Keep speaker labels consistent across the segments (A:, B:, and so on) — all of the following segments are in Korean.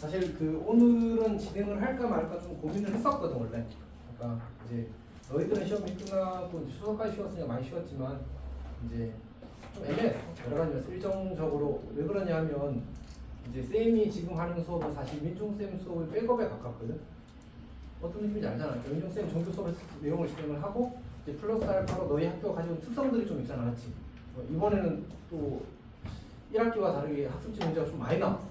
A: 사실 오늘은 진행을 할까 말까 좀 고민을 했었거든 원래. 그러니까 이제 너희들은 시험이 끝나고 이제 수석까지 쉬었으니까 많이 쉬었지만 이제 좀 애매해. 여러 가지 면에서 일정적으로 왜 그러냐면 이제 쌤이 지금 하는 수업은 사실 민중쌤 수업의 백업에 가깝거든. 어떤 느낌인지 알잖아. 민중쌤 정규 수업에서 내용을 진행을 하고 이제 플러스 알파로 너희 학교가 가지고 있는 특성들이 좀 있잖아, 맞지? 이번에는 또 1학기와 다르게 학습지 문제가 좀 많이 나왔어.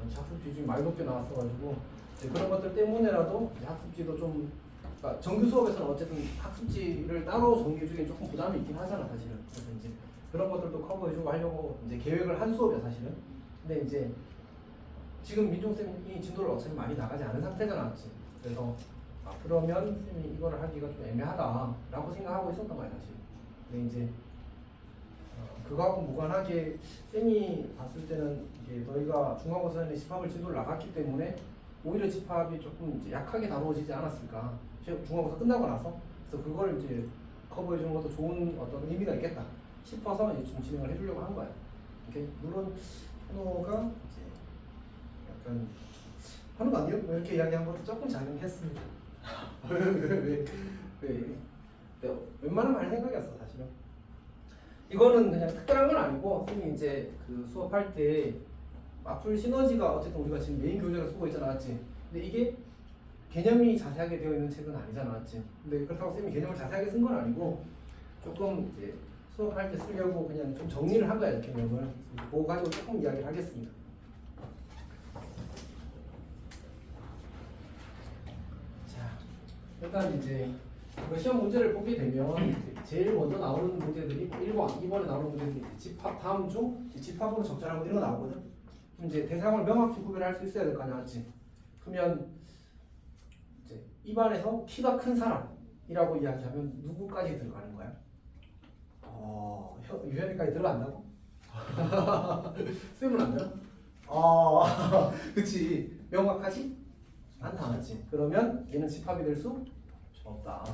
A: 학습지 좀 많이 높게 나왔어가지고 이제 그런 것들 때문에라도 이제 학습지도 좀 그러니까 정규 수업에서는 어쨌든 학습지를 따로 정리해주기엔 조금 부담이 있긴 하잖아 사실은. 그래서 이제 그런 것들도 커버해주고 하려고 이제 계획을 한 수업이야 사실은. 근데 이제 지금 민종쌤이 진도를 어차피 많이 나가지 않은 상태잖아, 맞지? 그래서 그러면 쌤이 이거를 하기가 좀 애매하다라고 생각하고 있었던 거야 사실. 근데 이제 그거하고 무관하게 쌤이 봤을 때는 이게 너희가 중간고사에 집합을 진도를 나갔기 때문에 오히려 집합이 조금 이제 약하게 다루어지지 않았을까. 중간고사 끝나고 나서 그래서 그걸 이제 커버해 주는 것도 좋은 어떤 의미가 있겠다 싶어서 이제 좀 진행을 해주려고 한 거야. 이렇게 물론 현호가 이제 약간 하는 거 아니에요? 뭐 이렇게 이야기한 것도 조금 작용했습니다. 왜? 웬만하면 할 생각이었어 사실은. 이거는 그냥 특별한 건 아니고 선생님이 이제 수업할 때 마플 시너지가 어쨌든 우리가 지금 메인 교재로 쓰고 있잖아, 맞지? 근데 이게 개념이 자세하게 되어 있는 책은 아니잖아, 맞지? 근데 그렇다고 선생님이 개념을 자세하게 쓴 건 아니고 조금 이제 수업할 때 쓰려고 그냥 좀 정리를 한 거야, 개념을. 그거 가지고 조금 이야기를 하겠습니다. 자, 일단 이제 시험 문제를 보게 되면 제일 먼저 나오는 문제들이 1번, 2번에 나오는 문제들이 집합 다음 중 집합으로 적절하고 이런 거 나오거든. 그럼 이제 대상을 명확히 구별할 수 있어야 될 거 아니야, 맞지? 그러면 이제 입안에서 키가 큰 사람이라고 이야기하면 누구까지 들어가는 거야? 유현이까지 들어간다고? 쌤은 안 들어? 그치. 명확하지? 않다, 맞지? 그러면 얘는 집합이 될 수 없다.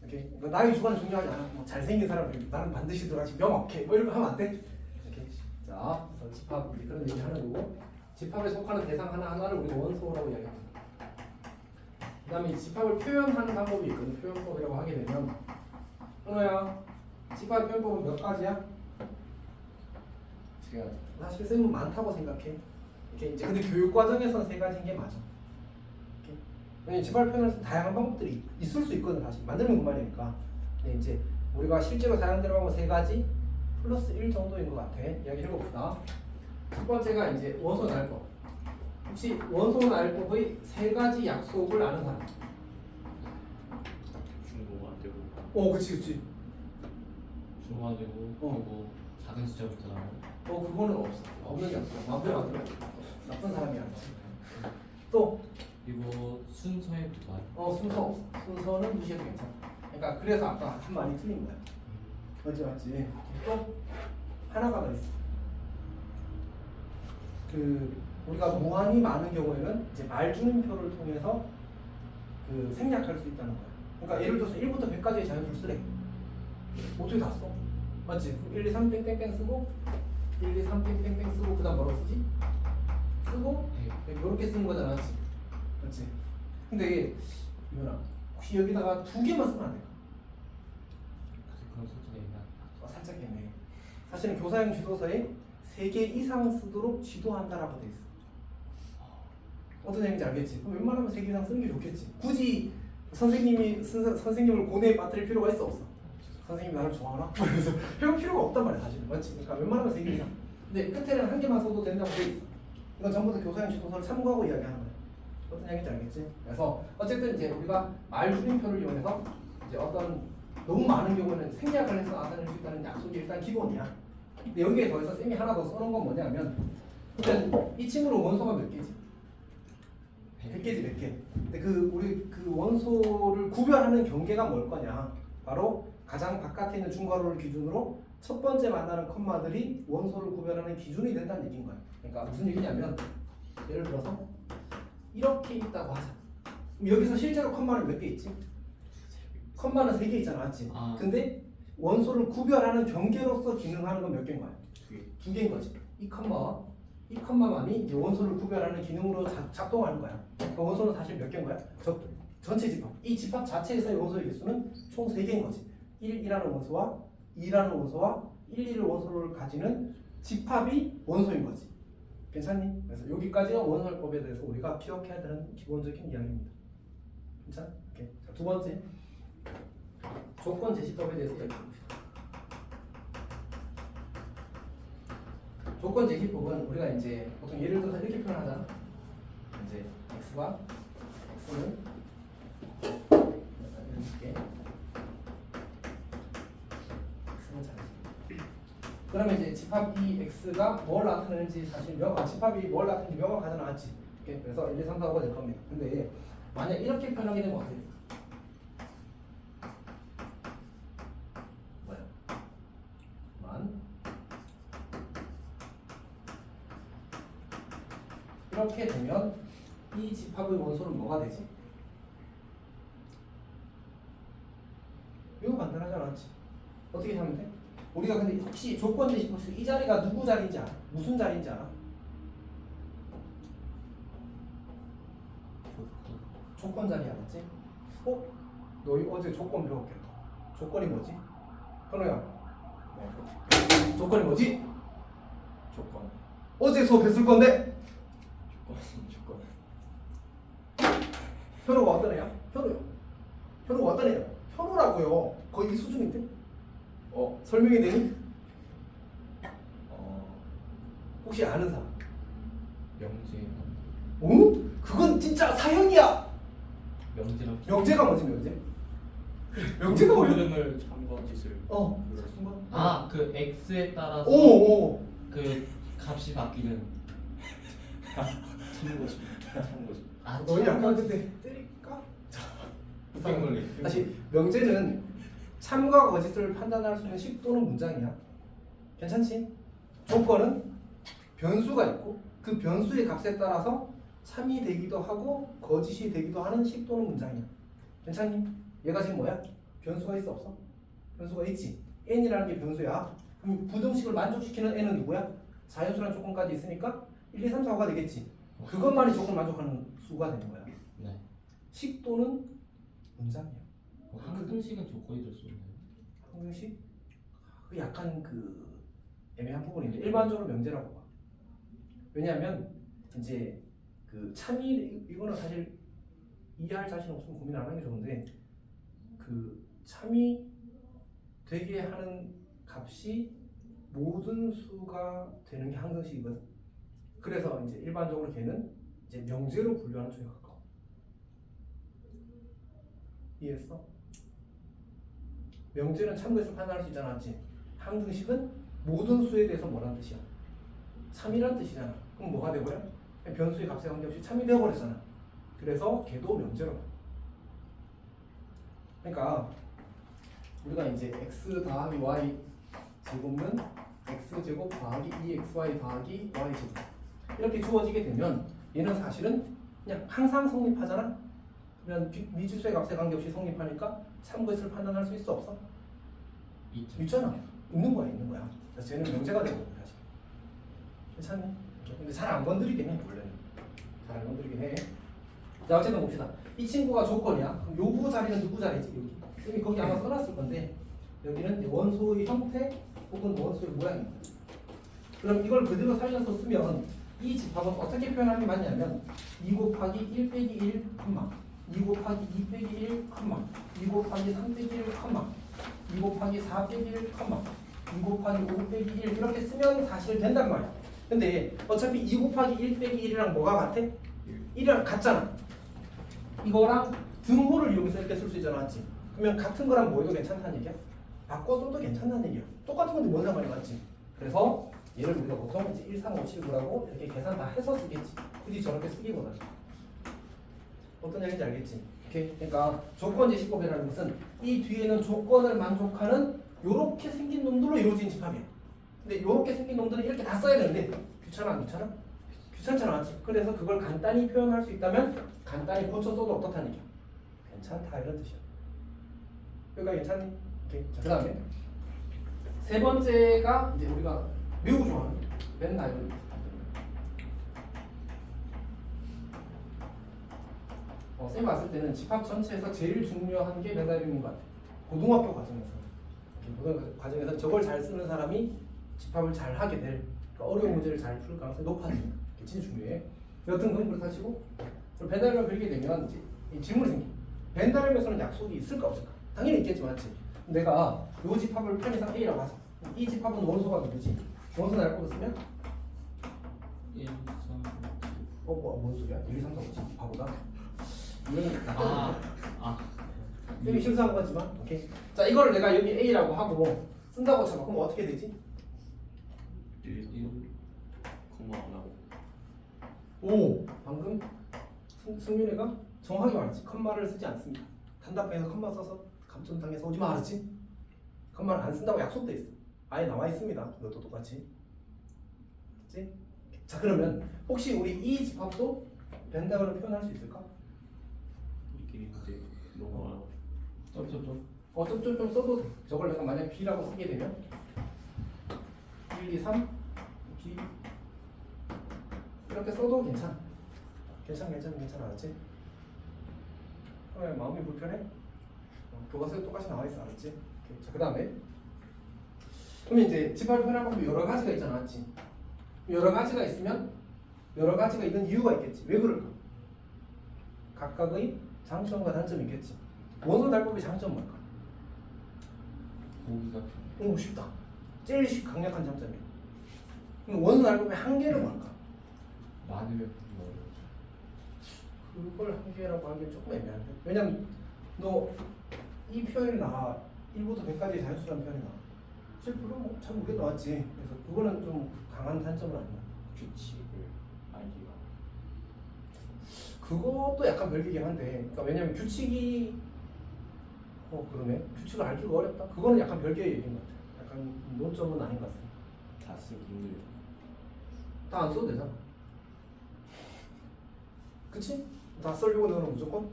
A: 이렇게 그러니까 나의 주관은 중요하지 않아. 뭐 잘생긴 사람 나는 반드시 들어가지 명확해. 뭐 이런 거 하면 안 돼? 이렇게. 자, 그래서 집합 그런 얘기 하는 거고 집합에 속하는 대상 하나를 우리가 원소라고 이야기합니다. 그다음에 집합을 표현하는 방법이 있거든. 표현법이라고 하게 되면 현호야, 집합 표현법은 몇 가지야? 세 가지. 사실 쌤은 많다고 생각해. 이렇게 이제 근데 교육 과정에서는 세 가지인 게 맞아. 왜냐면 집합 표현에서 다양한 방법들이 있을 수 있거든. 사실 만들면 그만이니까. 근데 이제 우리가 실제로 사용되는 방법은 세 가지 플러스 1 정도인 것 같아. 이야기 해봅시다. 첫 번째가 이제 원소 나열법. 혹시 원소 나열법의 세 가지 약속을 아는 사람?
B: 중고 안 되고.
A: 그치.
B: 중고 안 되고. 그리고 작은 숫자부터 나오고.
A: 그거는 없어. 없는 약속. 마음대로 안 돼. 나쁜 사람이 아니야. 또
B: 그리고 순서에 부과.
A: 순서는 무시해도 괜찮아. 그러니까 그래서 아까 한 말이 틀린 거야. 맞지. 또 하나가 더 있어. 우리가 무한히 많은 경우에는 이제 말줄임표를 통해서 생략할 수 있다는 거야. 그러니까 예를 들어서 1부터 100까지의 자연수를 쓰래. 어떻게 다 써? 맞지? 1, 2, 3 땡땡땡 쓰고 1, 2, 3 땡땡땡 쓰고 그 다음 뭐라고 쓰지? 쓰고 이렇게 쓰는 거잖아, 맞지? 근데 이거나 혹시 여기다가 두 개만 쓰면 안 될까?
B: 그런 설정이 있나?
A: 살짝 애매해. 사실은 교사용 지도서에 3개 이상 쓰도록 지도한다라고 돼 있어. 어떤 얘기인지 알겠지? 그럼 웬만하면 3개 이상 쓰는 게 좋겠지. 굳이 선생님을 고뇌에 빠뜨릴 필요가 있어, 없어? 선생님이 나를 좋아하나? 그래서 해볼 필요가 없단 말이야 사실은, 맞지? 그러니까 웬만하면 3개 이상. 근데 끝에는 한 개만 써도 된다고 돼 있어. 이건 전부 다 교사용 지도서를 참고하고 이야기하는 거야. 어떤 얘기인지 알겠지? 그래서 어쨌든 이제 우리가 말줄임표를 이용해서 이제 어떤 너무 많은 경우는 생략을 해서 나타낼 수 있다는 약속이 일단 기본이야. 근데 여기에 더해서 쌤이 하나 더 써놓은 건 뭐냐면 일단 이 친구는 원소가 몇 개지? 100개지 100개. 근데 우리 원소를 구별하는 경계가 뭘 거냐? 바로 가장 바깥에 있는 중괄호를 기준으로 첫 번째 만나는 컴마들이 원소를 구별하는 기준이 된다는 얘기인 거야. 그러니까 무슨 얘기냐면 예를 들어서 이렇게 있다고 하자. 그럼 여기서 실제로 컴마는 몇 개 있지? 컴마는 3개 있잖아, 맞지? 근데 원소를 구별하는 경계로서 기능하는 건 몇 개인 거야? 2개인 거지. 이 컴마와 이 컴마만이 이제 원소를 구별하는 기능으로 작동하는 거야. 그러니까 원소는 사실 몇 개인 거야? 전체 집합. 이 집합 자체에서의 원소의 개수는 총 3개인 거지. 1이라는 원소와 2라는 원소와 1, 1을 원소를 가지는 집합이 원소인 거지. 괜찮니? 그래서 여기까지가 원소율법에 대해서 우리가 기억해야 되는 기본적인 이야기입니다. 괜찮아? 오케이. 자, 두 번째 조건 제시법에 대해서 이야기해 봅시다. 조건 제시법은 우리가 이제 보통 예를 들어서 이렇게 표현하잖아. 이제 x가 x는 이렇게 x는 잘. 그러면 이제 집합 이 x가 뭘 나타내는지 사실 집합이 뭘 나타내는지 명확하지 않지. 오케이? 그래서 1, 2, 3, 4, 5가 될 겁니다. 근데 만약 이렇게 표현하게 되면 어떻게 돼? 뭐야? 이렇게 되면 이 집합의 원소는 뭐가 되지? 이거 간단하지 않았지? 어떻게 하면 돼? 우리가 근데 혹시 조건 제시법에서 이 자리가 누구 자리인지 알아? 무슨 자리인지 알아? 조건 자리 알았지? 어? 너 어제 조건 배웠겠다. 조건이 뭐지? 현우야. 네. 조건이 뭐지?
B: 조건.
A: 어제 수업했을 건데?
B: 조건.
A: 현우가 어떤 애야? 현우요. 현우가 어떤 애야? 현우라고요. 거의 이 수준인데? 설명이 되니? 혹시 아는 사람?
B: 명제.
A: 어? 그건 진짜 사형이야.
B: 명제랑.
A: 명제가 뭐지 명제? 그래 명제가 뭐야?
B: 흐름을 참고 짓을.
C: 그 x에 따라서
A: 오.
C: 그 값이 바뀌는
B: 참고지. 참고지.
A: 너 약간 근데 때릴까?
B: 흑백 논리.
A: 다시 명제는 참과 거짓을 판단할 수 있는 식 또는 문장이야. 괜찮지? 조건은 변수가 있고 그 변수의 값에 따라서 참이 되기도 하고 거짓이 되기도 하는 식 또는 문장이야. 괜찮니? 얘가 지금 뭐야? 변수가 있어 없어? 변수가 있지. n이라는 게 변수야. 그럼 부등식을 만족시키는 n은 누구야? 자연수란 조건까지 있으니까 1, 2, 3, 4, 5가 되겠지. 그것만이 조건 만족하는 수가 되는 거야.
C: 네.
A: 식 또는 문장이야.
C: 항등식은 조건이 될 수 있나요?
A: 항등식? 그 약간 그 애매한 부분인데 일반적으로 명제라고 봐. 왜냐하면 이제 그 참이 이거는 사실 이해할 자신 없으면 고민 안 하는 게 좋은데 그 참이 되게 하는 값이 모든 수가 되는 게 항등식이거든. 그래서 이제 일반적으로 걔는 이제 명제로 분류하는 쪽에 가까워. 이해했어? 명제는 참고해서 판단할 수 있잖아, 맞지? 항등식은 모든 수에 대해서 뭐란 뜻이야? 참이란 뜻이잖아. 그럼 뭐가 되고요? 변수의 값에 관계없이 참이 되어버렸잖아. 그래서 걔도 명제로 가. 그러니까 우리가 이제 x 더하기 y 제곱은 x 제곱 더하기 2xy 더하기 y 제곱 이렇게 주어지게 되면 얘는 사실은 그냥 항상 성립하잖아. 그러면 미지수의 값에 관계없이 성립하니까 참고했을 판단할 수 있어 없어? 있잖아. 있는 거야, 있는 거야. 그래서 쟤는 명제가 되는 거야. 괜찮니? 근데 잘 안 건드리긴 해, 원래는. 잘 안 건드리긴 해. 자, 어쨌든 봅시다. 이 친구가 조건이야. 그럼 요구 자리는 누구 자리지? 여기. 여기 거기 아마 써놨을 건데 여기는 원소의 형태 혹은 원소의 모양입니다. 그럼 이걸 그대로 살려서 쓰면 이 집합은 어떻게 표현하는 게 맞냐면 2 곱하기 1 빼기 1, 2 곱하기 2 빼기 1, 2 곱하기 3 빼기 1, 2 곱하기 4 빼기 1, 2 곱하기 5 빼기 1 이렇게 쓰면 사실 된단 말이야. 근데 어차피 2 곱하기 1 빼기 1이랑 뭐가 같아? 1이랑 같잖아. 이거랑 등호를 이용해서 이렇게 쓸 수 있잖아, 맞지? 그러면 같은 거랑 뭐 해도 괜찮다는 얘기야? 바꿔 써도 괜찮다는 얘기야. 똑같은 건데 뭔 상관이 맞지? 그래서 얘를 우리가 보통 이제 1, 3, 5, 7, 9라고 이렇게 계산 다 해서 쓰겠지. 굳이 저렇게 쓰기보다는. 어떤 얘기인지 알겠지? 오케이. 그러니까 조건 제시법이라는 것은 이 뒤에는 조건을 만족하는 요렇게 생긴 놈들로 이루어진 집합이야. 근데 요렇게 생긴 놈들은 이렇게 다 써야 되는데 귀찮아 안 귀찮아? 귀찮잖아, 맞지? 그래서 그걸 간단히 표현할 수 있다면 간단히 고쳐 써도 어떻다는 얘기야? 괜찮다 이런 뜻이야. 여기가 괜찮니? 오케이. 자, 그 다음에 세 번째가 이제 우리가 매우 좋아하는 벤 다이어그램. 쌤이 봤을 때는 집합 전체에서 제일 중요한 게 벤다이빙인 것 같아. 고등학교 과정에서. 고등학교 과정에서 저걸 잘 쓰는 사람이 집합을 잘 하게 될, 그러니까 어려운 문제를 잘 풀 가능성이 높아진다. 이게 진짜 중요해. 여튼 그건 그렇다 치고, 벤다이빙을 배우게 되면 이제 이 질문이 생겨. 벤다이빙에서는 약속이 있을까 없을까? 당연히 있겠지만, 맞지? 내가 이 집합을 편의상 A라고 하자. 이 집합은 원소가 누구지? 원소 날 거로 쓰면?
C: 1, 3,
A: 뭔 소리야? 1, 2, 3, 4, 5지? 바보다. 이건
C: 아,
A: 쌤이 실수한 거지만, 오케이. 자, 이거를 내가 여기 A라고 하고 쓴다고 쳐봐. 그럼 어떻게 되지?
B: 1, 콤마 안 하고.
A: 오! 방금 승윤이가 정확하게 말했지. 컴마를 쓰지 않습니다. 단답형에서 컴마 써서 감점당해서 오지 마, 알았지? 컴마를 안 쓴다고 약속돼 있어. 아예 나와 있습니다. 이것도 똑같이. 그치? 자, 그러면 혹시 우리 이 집합도 벤다그로 표현할 수 있을까?
B: 우리끼리 이제 너무 안 하고.
A: 좀 써도 돼. 저걸 내가 만약 B라고 쓰게 되면 1, 2, 3 B 이렇게 써도 괜찮아. 괜찮아, 알았지? 왜 마음이 불편해? 교과서에 똑같이 나와 있어, 알았지? 오케이. 자, 그 다음에 그러면 이제 집합을 표현할 방법이 여러 가지가 있잖아, 맞지? 여러 가지가 있으면 여러 가지가 있는 이유가 있겠지. 왜 그럴까? 각각의 장점과 단점이 있겠지. 원소 달법의 장점은 뭘까?
C: 보기가
A: 오, 쉽다. 제일 강력한 장점이야. 그럼 원소 달법의 한계는 뭘까?
C: 많으면 보기 어려워.
A: 그걸 한계라고 하기엔 조금 애매한데. 왜냐면 너 이 표현이 나와 1부터 100까지 자연수라는 표현이 나와. 실제로 뭐잘 모르게 나왔지. 그래서 그거는 좀 강한 단점은 아니야.
B: 규칙을 알기가.
A: 그것도 약간 별개긴 한데, 그러니까 왜냐면 규칙이 그러네. 규칙을 알기가 어렵다. 그거는 약간 별개의 얘기인 것 같아. 약간 논점은 아닌 것 같습니다.
B: 다 쓰기 힘들다.
A: 다 안 써도 되잖아. 그치? 다 쓰려고 너는 무조건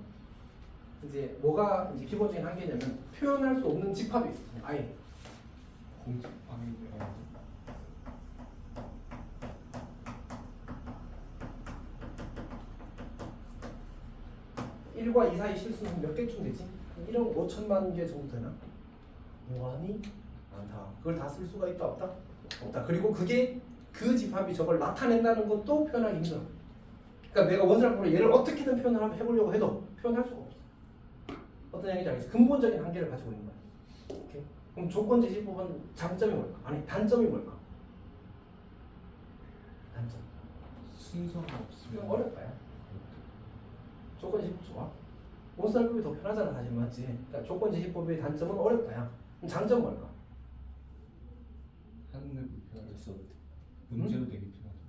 A: 이제 뭐가 이제 기본적인 한계냐면 표현할 수 없는 집합이 있어. 아예.
C: 공집방이면
A: 1과 2 사이 실수는 몇 개쯤 되지? 1억 5천만 개 정도 되나? 무한히 많다. 그걸 다 쓸 수가 있다 없다? 없다. 그리고 그게 그 집합이 저걸 나타낸다는 것도 표현하기 힘들어. 그러니까 내가 원소를 얘를 어떻게든 표현을 한번 해보려고 해도 표현할 수가 없어. 어떤 얘기인지 알겠지? 근본적인 한계를 가지고 있는 거야. 오케이? 그럼 조건 제시법은 장점이 뭘까? 아니 단점이 뭘까? 단점.
C: 순서가
A: 그냥
C: 없으면
A: 어렵다야. 조건 제시법 좋아. 원소살법이 더 편하잖아, 사실 맞지? 그러니까 조건 제시법의 단점은 어렵다야. 그럼 장점 뭘까?
C: 하는 데 불편하죠.
B: 써도 돼.
C: 문제도 되게 편하죠.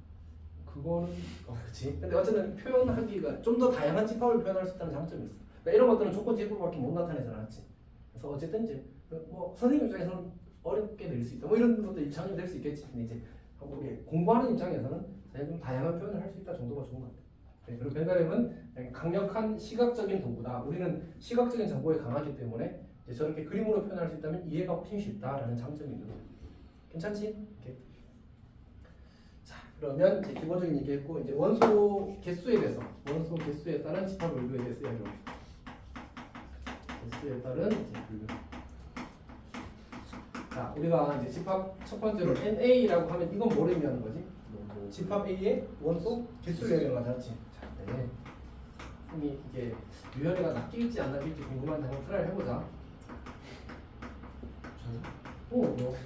A: 그거는 그렇지. 근데 어쨌든 표현하기가 좀 더 다양한 집합을 표현할 수 있다는 장점이 있어. 그러니까 이런 것들은 조건 제시법밖에 못 나타내잖아, 맞지? 그래서 어쨌든 이제 뭐 선생님 입장에서는 어렵게 될 수 있다. 뭐 이런 것도 장점이 될 수 있겠지. 근데 이제 우리 공부하는 입장에서는 사실 좀 다양한 표현을 할 수 있다 정도가 좋은 것 같아. 네, 그리고 벤다렘은 강력한 시각적인 도구다. 우리는 시각적인 정보에 강하기 때문에 이제 저렇게 그림으로 표현할 수 있다면 이해가 훨씬 쉽다라는 장점이 있는 거예요. 괜찮지? 이렇게. 자, 그러면 이제 기본적인 얘기했고 이제 원소 개수에 대해서 원소 개수에 따른 집합 분류에 대해서 이야기합니다. 개수에 따른 이제 분류. 자, 우리가 이제 집합 첫 번째로 NA라고 하면 이건 뭐를 의미하는 거지? 집합 A의 원소 개수를 얘기하는 거지. 자, 네. 그럼 이게 유연이가 낚일지 안 낚일지 궁금한데 한번 트라이 해보자. 뭐.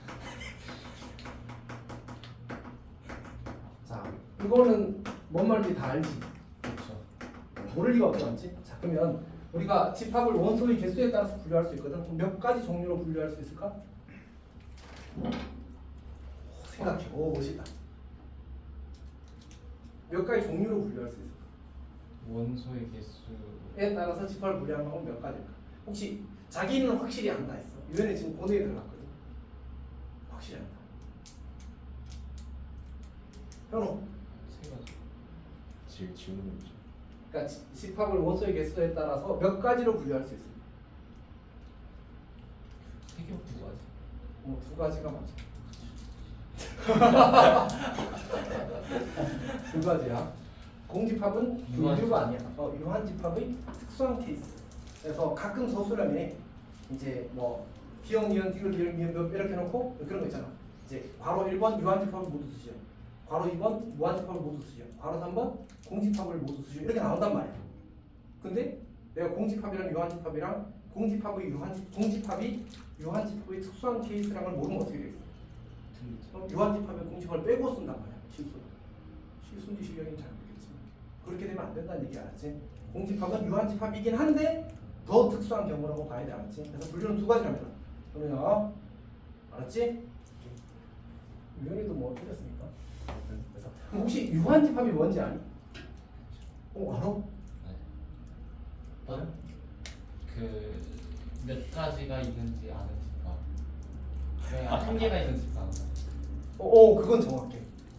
A: 자, 이거는 뭔 말인지 다 알지? 그렇죠. 모를 리가 없지, 맞지? 자, 그러면 우리가 집합을 원소의 개수에 따라서 분류할 수 있거든. 그럼 몇 가지 종류로 분류할 수 있을까? 생각해. 오, 멋있다. 몇 가지 종류로 분류할 수 있을까?
C: 원소의 개수에
A: 따라서 집합을 분류하는 방법 몇 가지일까? 혹시 자기는 확실히 안다 했어. 유연이 지금 고뇌에 들어갔거든. 확실히 안다. 현호.
C: 세 가지.
B: 제일 질문이죠.
A: 그러니까 집합을 원소의 개수에 따라서 몇 가지로 분류할 수 있습니다.
C: 세 개, 두 가지.
A: 두 가지가 맞아. 두 가지야. 공집합은
B: 유한
A: 유류가 아니야. 유한집합의 특수한 케이스. 그래서 가끔 서술형에 이제 뭐 기억, 니은, 디귿, 리을, 미음, 몇 이렇게 해놓고 그런 거 있잖아. 이제 괄호 1번 유한집합을 모두 쓰시오. 괄호 2번 무한집합을 모두 쓰시오. 괄호 3번 공집합을 모두 쓰시오. 이렇게 나온단 말이야. 근데 내가 공집합이랑 유한집합이랑 공집합의 유한집합의 특수한 케이스라는 걸 모르면 어떻게 되겠어? 유한집합의 공집합을 빼고 쓴단 말이야. 실수인지 실력인지 잘 모르겠지만 그렇게 되면 안 된다는 얘기 알았지? 공집합은 유한집합이긴 한데 더 특수한 경우라고 봐야 돼. 알았지? 그래서 분류는 두 가지랍니다. 그러면 알았지? 유연이도 뭐 틀렸으니까. 그래서 혹시 유한집합이 뭔지 아니? 알아?
B: 그몇 가지가 있는지 아는 집합. 한 개가 있는 집합.
A: 그건 정확해.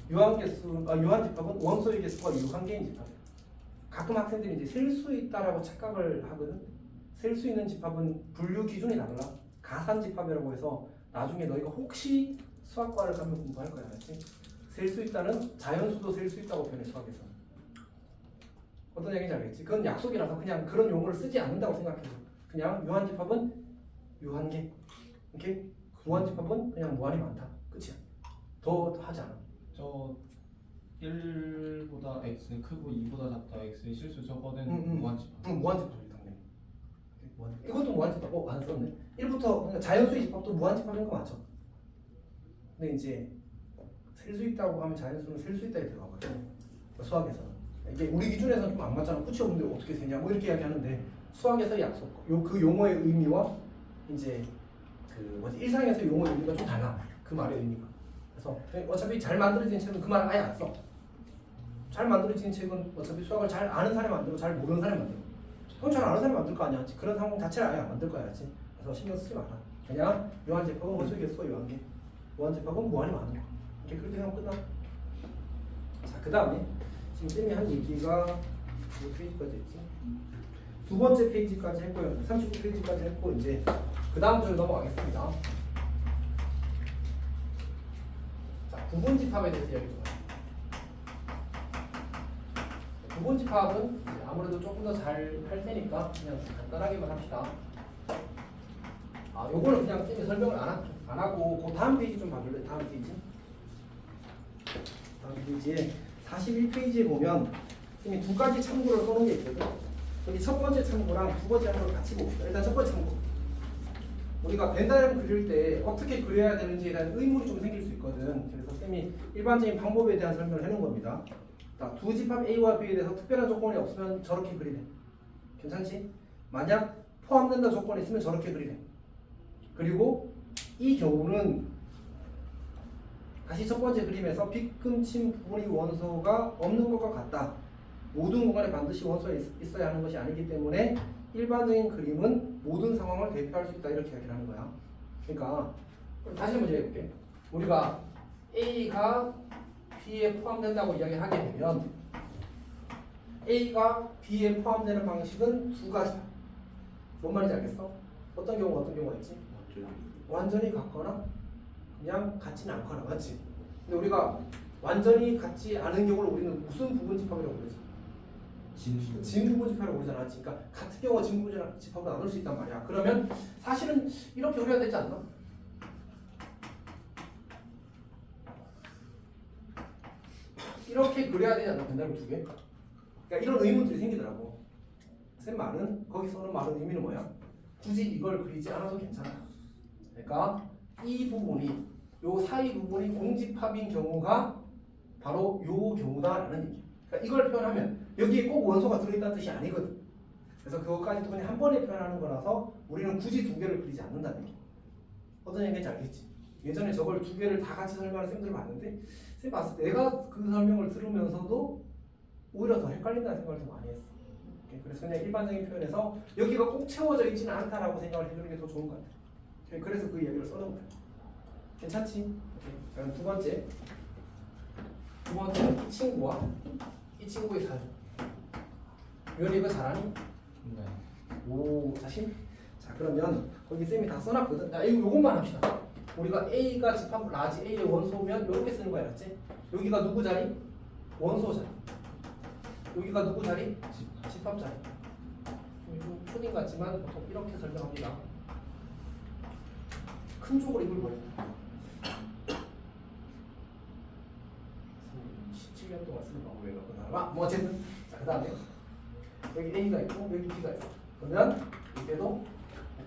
A: 유한집합은 원소의 개수가 유한개인 집합이야. 가끔 학생들이 이제 셀 수 있다라고 착각을 하거든. 셀 수 있는 집합은 분류 기준이 달라. 가산집합이라고 해서 나중에 너희가 혹시 수학과를 가면 공부할 거야, 알았지? 셀 수 있다는 자연수도 셀 수 있다고 표현해 수학에서. 어떤 얘기인지 알겠지? 그건 약속이라서 그냥 그런 용어를 쓰지 않는다고 생각해서 그냥 유한집합은 유한개, 이렇게 무한집합은 그냥 무한이 많다. 끝이야. 더 하지 않아.
C: 저 1보다 x는 크고 2보다 작다 x의 실수 저거는 무한집합.
A: 무한집합이 당연히. 이것도 무한집합. 안 썼네. 1부터 그러니까 자연수의 집합도 무한집합인 거 맞죠? 근데 이제 셀 수 있다고 하면 자연수는 셀 수 있다에 들어가거든요. 수학에서는. 이게 우리 기준에서는 좀 안 맞잖아. 끝이 없는데 어떻게 되냐 뭐 이렇게 이야기하는데 수학에서 약속 그 용어의 의미와 이제 일상에서 용어의 의미가 좀 달라. 그 말의 의미가. 그래서 어차피 잘 만들어진 책은 그 말 아예 안 써. 잘 만들어진 책은 어차피 수학을 잘 아는 사람이 만들고 잘 모르는 사람이 만들고. 그럼 잘 아는 사람이 만들 거 아니야. 그런 상황 자체를 아예 안 만들 거야. 그래서 신경 쓰지 마라. 그냥 유한집합은 원소의 개수가 유한개, 무한집합은 무한이 많은 거. 이렇게 그렇게 하면 끝나. 자, 그 다음에 지금 쌤이 한 얘기가 몇 페이지까지 했지? 두 번째 페이지까지 했고요. 39페이지까지 했고 이제 그 다음 줄 넘어가겠습니다. 자, 구분집합에 대해서 이야기 좀 할게요. 구분집합은 아무래도 조금 더 잘 할 테니까 그냥 간단하게만 합시다. 요거는 그냥 쌤이 설명을 안 하고 그 다음 페이지 좀 봐줄래? 다음 페이지. 다음 페이지에 41페이지에 보면 쌤이 두 가지 참고를 써놓은 게 있거든. 여기 첫 번째 참고랑 두 번째 참고를 같이 봅시다. 일단 첫 번째 참고. 우리가 벤다이어그램 그릴 때 어떻게 그려야 되는지에 대한 의문이 좀 생길 수 있거든. 그래서 쌤이 일반적인 방법에 대한 설명을 해놓은 겁니다. 두 집합 A와 B에 대해서 특별한 조건이 없으면 저렇게 그리래. 괜찮지? 만약 포함된다는 조건이 있으면 저렇게 그리래. 그리고 이 경우는 다시 첫 번째 그림에서 빗금친 부분의 원소가 없는 것과 같다. 모든 공간에 반드시 원소가 있어야 하는 것이 아니기 때문에 일반적인 그림은 모든 상황을 대표할 수 있다. 이렇게 이야기를 하는 거야. 그러니까 다시 한번 얘기해볼게. 우리가 A가 B에 포함된다고 이야기하게 되면 A가 B에 포함되는 방식은 두 가지다. 뭔 말인지 알겠어? 어떤 경우가 있지? 완전히 같거나 그냥 같지는 않거나. 맞지? 근데 우리가 완전히 같지 않은 경우를 우리는 무슨 부분집합이라고 그러지? 진부분집합이라고 그러잖아. 그러니까 같은 경우가 진부분집합으로 나눌 수 있단 말이야. 그러면 사실은 이렇게 그려야 되지 않나? 이렇게 그려야 되지 않나? 벤다이어그램 두 개? 그러니까 이런 의문들이 생기더라고. 쌤 말은 거기서는 말은 의미는 뭐야? 굳이 이걸 그리지 않아도 괜찮아. 그러니까 이 부분이 요 사이 부분이 공집합인 경우가 바로 요 경우다라는 얘기야. 그러니까 이걸 표현하면 여기에 꼭 원소가 들어있다는 뜻이 아니거든. 그래서 그것까지도 그냥 한 번에 표현하는 거라서 우리는 굳이 두 개를 그리지 않는다는 얘기야. 어떤 얘기인지 알겠지? 예전에 저걸 두 개를 다 같이 설명하는 쌤들 봤는데 쌤 봤을 때 내가 그 설명을 들으면서도 오히려 더 헷갈린다는 생각을 좀 많이 했어. 그래서 그냥 일반적인 표현에서 여기가 꼭 채워져 있지는 않다라고 생각을 해주는 게 더 좋은 것 같아. 그래서 그 이야기를 써놓은 거야. 괜찮지? 그럼 두 번째는 이 친구와 이 친구의 사이. 유연이 이거 잘하니?
B: 네.
A: 오, 자신? 자, 그러면 거기 쌤이 다 써놨거든. 자, 요것만 합시다. 우리가 A가 집합, 뭐, 라지 A의 원소면 이렇게 쓰는 거야, 알았지? 여기가 누구 자리? 원소 자리. 여기가 누구 자리? 집합 자리. 좀 초딩 같지만 보통 이렇게 설명합니다. 큰 쪽으로 이걸 버린다. 17년 동안 쓰는 방법이 갖고 나와. 뭐 어쨌든 자 그다음에 여기 A가 있고 여기 B가 있어. 그러면 이때도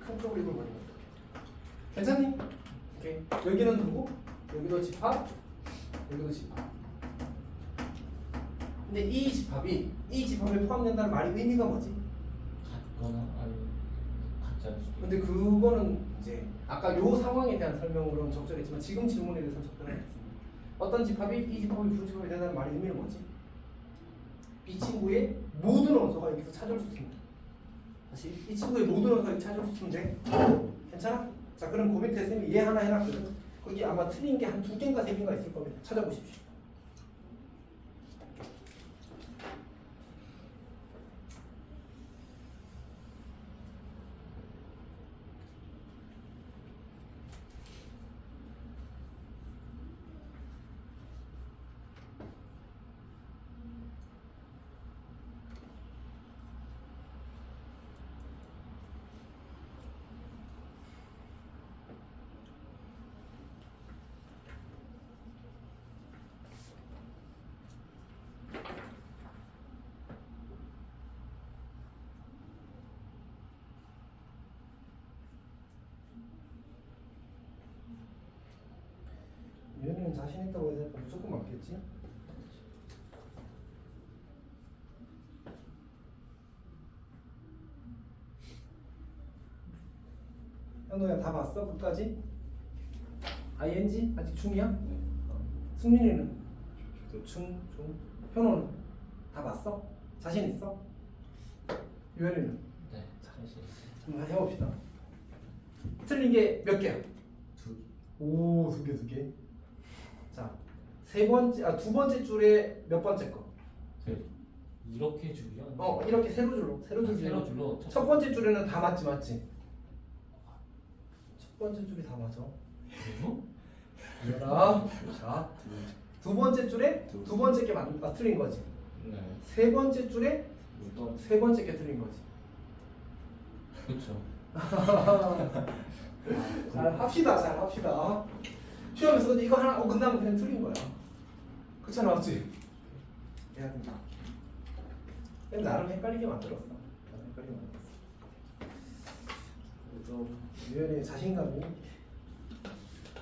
A: 큰 쪽으로 이걸 버리면 돼. 괜찮니? 오케이. 여기는 누구? 여기도 집합, 여기도 집합. 근데 이 집합에 포함된다는 말이 의미가 뭐지?
B: 같거나 아니면 같지 않을 수도
A: 근데 그거는 이제 아까 요 상황에 대한 설명으로는 적절했지만 지금 질문에 대해서는 적절하지 않습니다. 어떤 집합이 이 집합이 부집합이 된다는 말의 의미는 뭐지? 이 친구의 모든 원소가 여기서 찾아올 수 있습니다. 다시 이 친구의 모든 원소가 여기 찾아올 수 있으면 돼. 괜찮아? 자 그럼 그 밑에 쌤이 얘 하나 해놨거든. 거기 아마 틀린 게 한 2개인가 3개인가 있을 겁니다. 찾아보십시오. 유연이는 자신 있다고 해서 무조건 맞겠지? 현우야 다 봤어? 끝까지? ING? 아직 중이야? 승민이는? 중? 현우는? 다 봤어? 자신 있어? 유연이는?
B: 네, 자신 있어요.
A: 한번 해봅시다. 틀린 게 몇 개야?
B: 2개.
A: 오, 두 개. 자, 두 번째 줄에 몇 번째 거?
B: 이렇게 줄이야?
A: 이렇게 세로 줄로.
B: 세로 줄로.
A: 첫 번째 줄에는 다 맞지? 첫 번째 줄이 다 맞아.
B: 그리고
A: 이거라. 자, 두 번째 줄에 두 번째 게 틀린 거지.
B: 네.
A: 세 번째 줄에
B: 이거
A: 세 번째 게 틀린 거지.
B: 그렇죠.
A: 잘 합시다. 시험에서 이거 하나 어긋나면 그냥 틀린 거야. 그렇잖아, 맞지? 해야 된다. 근데 나름 헷갈리게 만들었어. 그래서 유연의 자신감이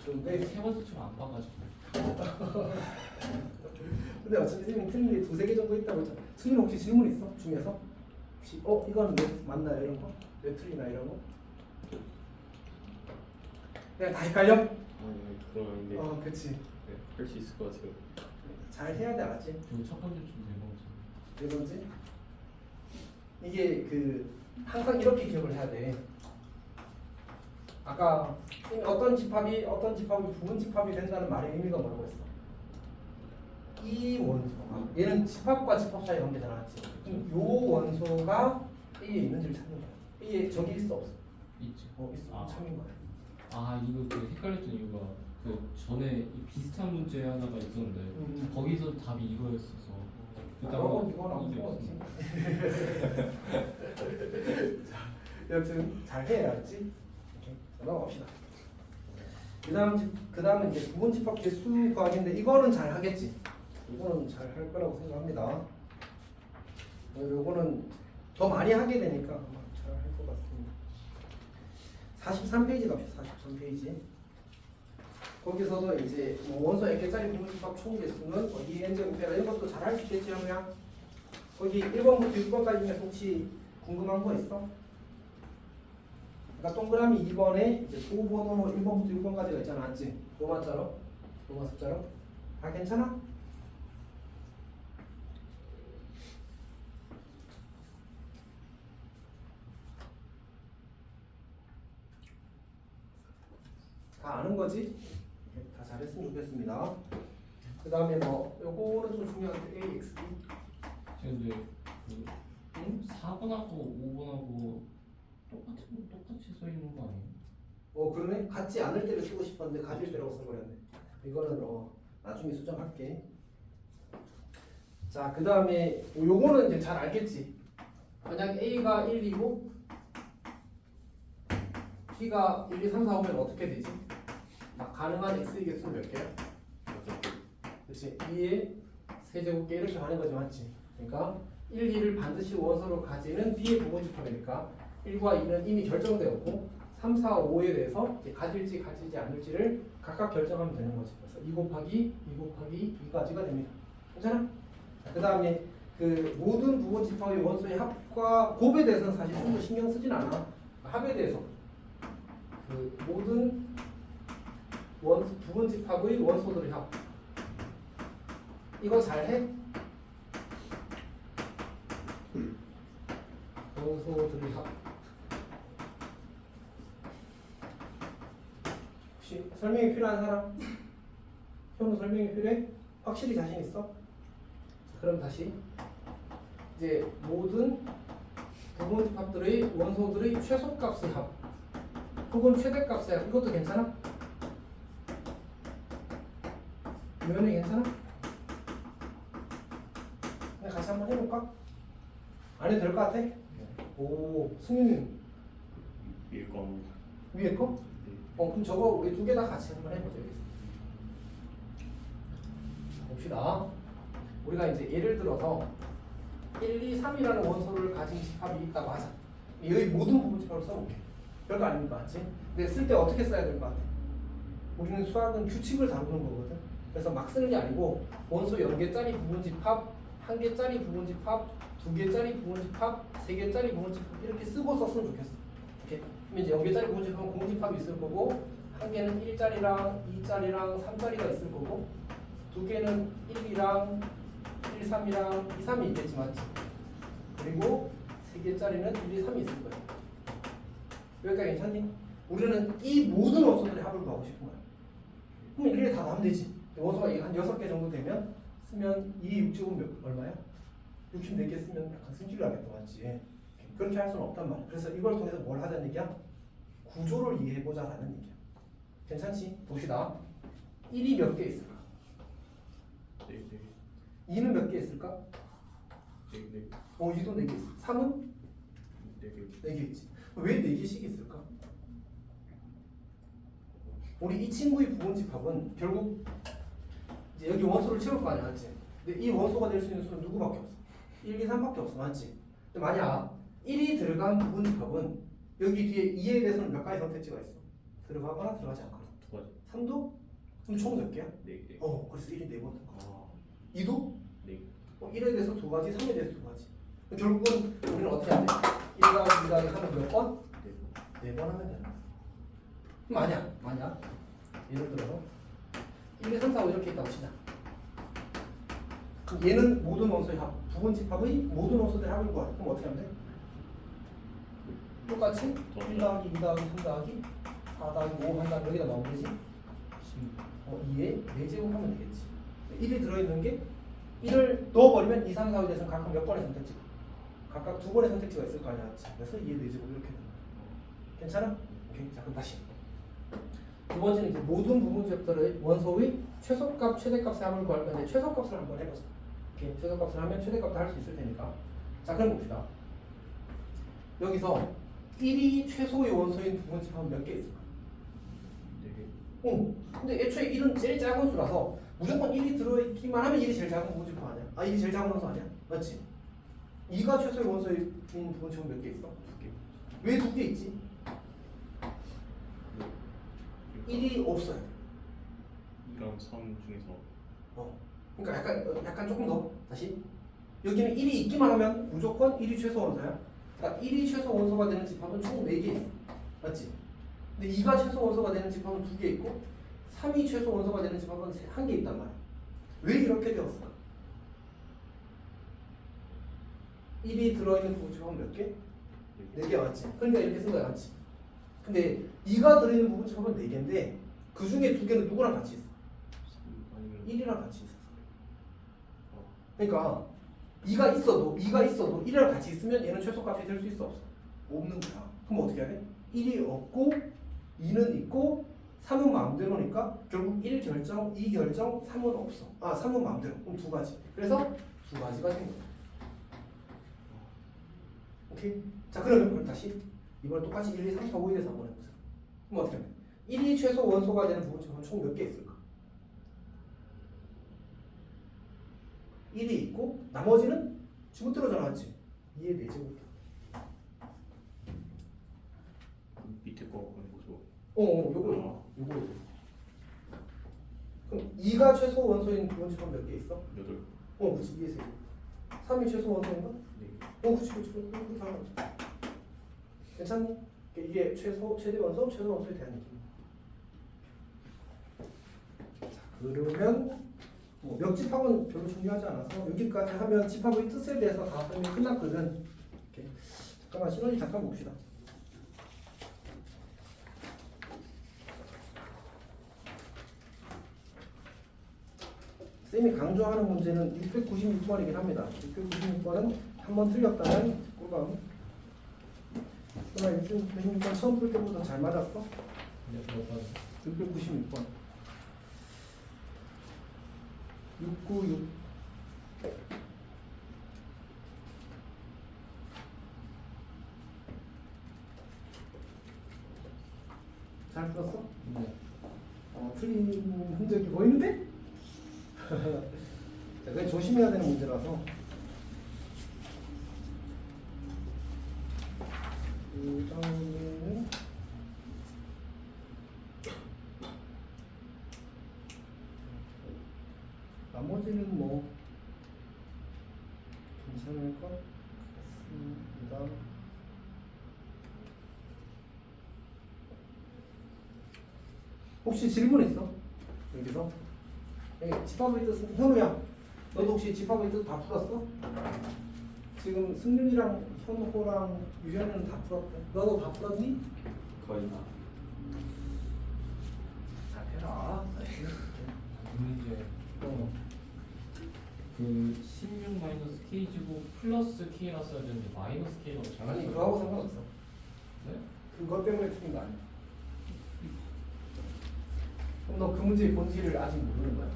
A: 좋은데.
B: 세 번째 줄 안 봐가지고.
A: 근데 어차피 선생님 틀린 게 2-3개 정도 있다고 했잖아. 승민 혹시 질문 있어? 중에서? 혹시 이거는 왜 맞나요? 이런 거? 왜 틀리나 이런 거? 그냥 다 헷갈려?
D: 아니 그러는데
A: 그치.
D: 네, 할 수 있을 것 같아요.
A: 잘 해야 돼, 알았지?
B: 그리고 첫 번째 줄네 번째.
A: 네 번째, 이게 항상 이렇게 기억을 해야 돼. 아까 어떤 집합이 부분 집합이 된다는 말의 의미가 뭐라고 했어? 이 원소가 얘는 집합과 집합 사이 관계잖아, 맞지? 그럼 요 원소가 A에 있는지를 찾는 거야. A에 저기 있어 없어?
B: 있지.
A: 있어. 참인 거야.
B: 이거 헷갈렸던 이유가 전에 이 비슷한 문제 하나가 있었는데 거기서 답이 이거였어서
A: 이건 안 먹었지. 여튼 잘 해야지. 넘어갑시다. 그다음은 이제 부분 집합 개수 구하기인데 이거는 잘 하겠지. 이거는 잘 할 거라고 생각합니다. 요거는 더 많이 하게 되니까 아마 잘 할 것 같습니다. 43페이지 갑시다. 43페이지. 거기서도 이제 원소 n개짜리 부분 집합 총 개수는 이 n제곱해라 이런 것도 잘 할 수 있겠지 하면 거기 1번부터 6번까지 중에서 혹시 궁금한 거 있어? 그러니까 동그라미 2번에 이제 도번호로 1번부터 6번까지가 있잖아, 맞지? 로마자로, 로마 숫자로. 다 괜찮아? 다 아는 거지? 다 잘했으면 좋겠습니다. 그 다음에 요거는 좀 중요한데 A, X, B.
B: 근데 4번하고 5번하고 똑같이 써 있는 거 아니에요?
A: 그러네. 같지 않을 때를 쓰고 싶었는데 가질 때라고 써버렸네. 이거는 나중에 수정할게. 자, 그 다음에 요거는 이제 잘 알겠지. 만약 A가 1, 2고 B가 1, 2, 3, 4, 5면 어떻게 되지? 가능한 X의 개수는 몇 개야? 그렇지. 2의 세제곱계 이렇게 가는 거지, 맞지? 그러니까 1, 2를 반드시 원소로 가지는 B의 부분집합이니까 1과 2는 이미 결정되었고 3, 4, 5에 대해서 이제 가질지 가지지 않을지를 각각 결정하면 되는 거지. 그래서 2 곱하기 2 곱하기 2가지가 됩니다. 괜찮아? 그 다음에 그 모든 부분집합의 원소의 합과 곱에 대해서는 사실 좀 더 신경 쓰진 않아. 합에 대해서 그 모든 부분집합의 원소들의 합 이거 잘해? 원소들의 합 혹시 설명이 필요한 사람? 현우 설명이 필요해? 확실히 자신 있어? 그럼 다시 이제 모든 부분집합들의 원소들의 최소값의 합 혹은 최대값의 합 이것도 괜찮아? 유연이 괜찮아? 그냥 같이 한번 해볼까? 안 해도 될 것 같아? 오, 승윤이
D: 위에 거 한번.
A: 위에 거? 그럼 저거 우리 두 개 다 같이 한번 해보자. 여기서. 봅시다. 우리가 이제 예를 들어서 1, 2, 3이라는 원소를 가진 집합이 있다고 하자. 여기 모든 부분 집합을 써볼게. 별거 아닙니까? 맞지? 근데 쓸 때 어떻게 써야 될 것 같아? 우리는 수학은 규칙을 다루는 거거든. 그래서 막 쓰는 게 아니고 원소 0개짜리 부분집합, 1개짜리 부분집합, 2개짜리 부분집합, 3개짜리 부분집합 이렇게 쓰고 썼으면 좋겠어. 이렇게. 그럼 이제 0개짜리 부분집합은 공집합이 있을 거고 1개는 1짜리랑 2짜리랑 3짜리가 있을 거고 2개는 1이랑 1, 3이랑 2, 3이 있겠지, 맞지? 그리고 3개짜리는 1, 2, 3이 있을 거야. 여기까지 괜찮니? 우리는 이 모든 원소들의 합을 구하고 싶은 거야. 그럼 이렇게 다 나오면 되지. 원소가 한 6개 정도 되면 쓰면 2, 6제곱은 얼마야? 64개 쓰면 약간 승질이 나겠다, 맞지? 그렇게 할 수는 없단 말이야. 그래서 이걸 통해서 뭘 하자는 얘기야? 구조를 이해해보자라는 얘기야. 괜찮지? 봅시다. 1이 몇 개 있을까? 2는 몇 개 있을까? 2도 4개 있어. 3은? 4개 있지. 왜 4개씩 있을까? 우리 이 친구의 부분집합은 결국 이제 여기 원소를 채울 거 아니야, 맞지? 근데 이 원소가 될 수 있는 수는 누구밖에 없어? 1, 2, 3밖에 없어, 맞지? 근데 만약 1이 들어간 부분집합은 여기 뒤에 2에 대해서는 몇 가지 선택지가 있어? 들어가거나 들어가지 않거나. 3도? 그럼 총 몇 개야?
D: 4개.
A: 그래서 1이 4번 든 거야. 2도? 1에 대해서 2가지, 3에 대해서 2가지. 결국은 우리는 어떻게 하면 돼? 1 더하기 2 더하기 3은 몇 번? 4번 하면 되는 거야. 만약 예를 들어서 1, 2, 3, 4, 5 이렇게 있다고 치자. 그럼 얘는 모든 원소의 합, 부분집합의 모든 원소들의 합을 구하. 그럼 어떻게 하면 돼? 똑같이 1 더하기 2 더하기 3 더하기 4 더하기 5 한다면 여기다 넣으면 되지? 2에 4제곱 하면 되겠지. 1이 들어있는 게 1을 넣어버리면 2, 3, 4, 5에 대해서 각각 몇 번의 선택지가? 각각 2번의 선택지가 있을 거 아니야. 그래서 2에 4제곱 이렇게 되는 거야. 괜찮아? 오케이. 자, 그럼 다시. 두 번째는 이제 모든 부분집합들의 원소의 최소값, 최대값의 합을 구할 건데 최소값을 한번 해보자. 오케이. 최소값을 하면 최대값도 할 수 있을 테니까. 자, 그럼 봅시다. 여기서 1이 최소의 원소인 부분집합은 몇 개 있을까? 4개. 근데 애초에 1은 제일 작은 수라서 무조건 1이 들어있기만 하면 1이 제일 작은 부분집합 아니야? 1이 제일 작은 원소 아니야? 맞지? 2가 최소의 원소인 부분집합 몇 개 있어? 2개. 왜 2개 있지? 1이 없어요.
D: 2랑 3 중에서.
A: 그러니까 약간 조금 더 다시. 여기는 1이 있기만 하면 무조건 1이 최소 원소야. 그러니까 1이 최소 원소가 되는 집합은 총 4개 있어. 맞지? 근데 2가 최소 원소가 되는 집합은 2개 있고 3이 최소 원소가 되는 집합은 1개 있단 말이야. 왜 이렇게 되었을까? 1이 들어있는 부분집합은 몇 개? 4개 맞지? 그러니까 이렇게 쓴 거야, 맞지? 근데 2가 들어있는 부분집합은 4개인데 그 중에 2개는 누구랑 같이 있어? 1이랑 같이 있어. 그러니까 2가 있어도 1이랑 같이 있으면 얘는 최소값이 될 수 있어, 없어? 없는 거야. 그럼 어떻게 해야 돼? 1이 없고 2는 있고 3은 마음대로니까 결국 1 결정, 2 결정, 3은 없어. 3은 마음대로. 그럼 두 가지. 그래서 두 가지가 된 거야. 오케이? 자, 그럼 다시 이번에 똑같이 1, 2, 3, 4, 5에 대해서 한번 해보자. 그럼 어떻게 하면 1이 최소 원소가 되는 부분점은 총 몇 개 있을까? 1이 있고 나머지는 지문대로 전화왔지. 2의 4제곱.
D: 밑에 거 보는 거죠.
A: 요거. 그럼 2가 최소 원소인 부분점은 몇 개 있어?
D: 8.
A: 그치. 2의 세제곱. 3이 최소 원소인가?
D: 네.
A: 그치. 그렇게 하는 거지. 괜찮니? 이게 최대 원소, 최소 원소에 대한 얘기. 자, 그러면 몇 집합은 별로 중요하지 않아서 여기까지 하면 집합의 뜻에 대해서 다 설명이 끝났거든. 이렇게. 잠깐만 시너지 잠깐 봅시다. 쌤이 강조하는 문제는 696번이긴 합니다. 696번은 한 번 틀렸다면 꿀밤. 그러나 696번 처음 풀 때보다 잘 맞았어?
B: 네, 그렇다.
A: 696번. 696. 잘 풀었어?
B: 네.
A: 틀린 흔적이 보이는데? 자, 그게 조심해야 되는 문제라서. 그 다음에는 나머지는 뭐 괜찮을 것 같습니다. 혹시 질문 있어? 여기서? 여기 집합의 뜻은 현우야. 너도 혹시 집합의 뜻 다 풀었어? 지금 승윤이랑 현호랑 유현이는 다 풀었대. 너도 다 풀었니?
C: 거의 다.
A: 잘 해라.
B: 문제 그 16 마이너스 K제곱 플러스 K라 써야 되는데 마이너스 K라고 잘못
A: 아니
B: 써요.
A: 그거하고 상관없어.
B: 네?
A: 그것 때문에 틀린 거 아니야. 그럼 너 그 문제의 본질을 아직 모르는 거야.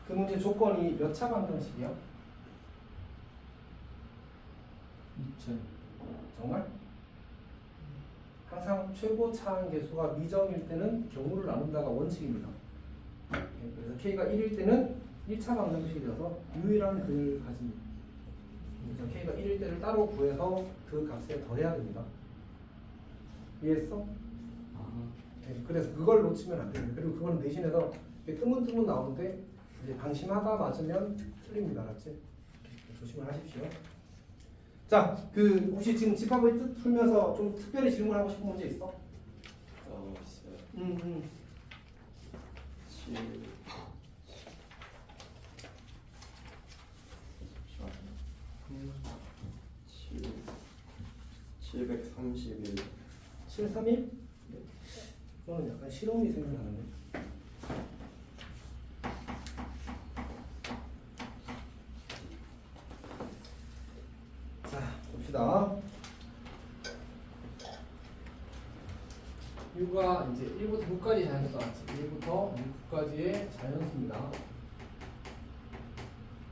A: 그 문제 조건이 몇 차 방정식이야?
B: 2000.
A: 정말? 항상 최고 차항 계수가 미정일 때는 경우를 나눈다가 원칙입니다. 그래서 K가 1일 때는 1차 방정식이 되어서 유일한 근을 가집니다. 그래서 K가 1일 때를 따로 구해서 그 값에 더해야 됩니다. 이해했어?
B: 아,
A: 네, 그래서 그걸 놓치면 안 됩니다. 그리고 그건 대신해서 뜨문뜨문 나오는데 이제 방심하다 맞으면 틀립니다. 알았지? 조심을 하십시오. 자, 그 혹시 지금 집합의 뜻 풀면서 좀 특별히 질문하고 싶은 문제 있어?
C: 있어요.
E: 731.
A: 731? 이거는 약간 실험이 생각나는데. 자, 봅시다. U가 이제 1부터 9까지 자연수 나왔지. 1부터 6까지의 자연수입니다.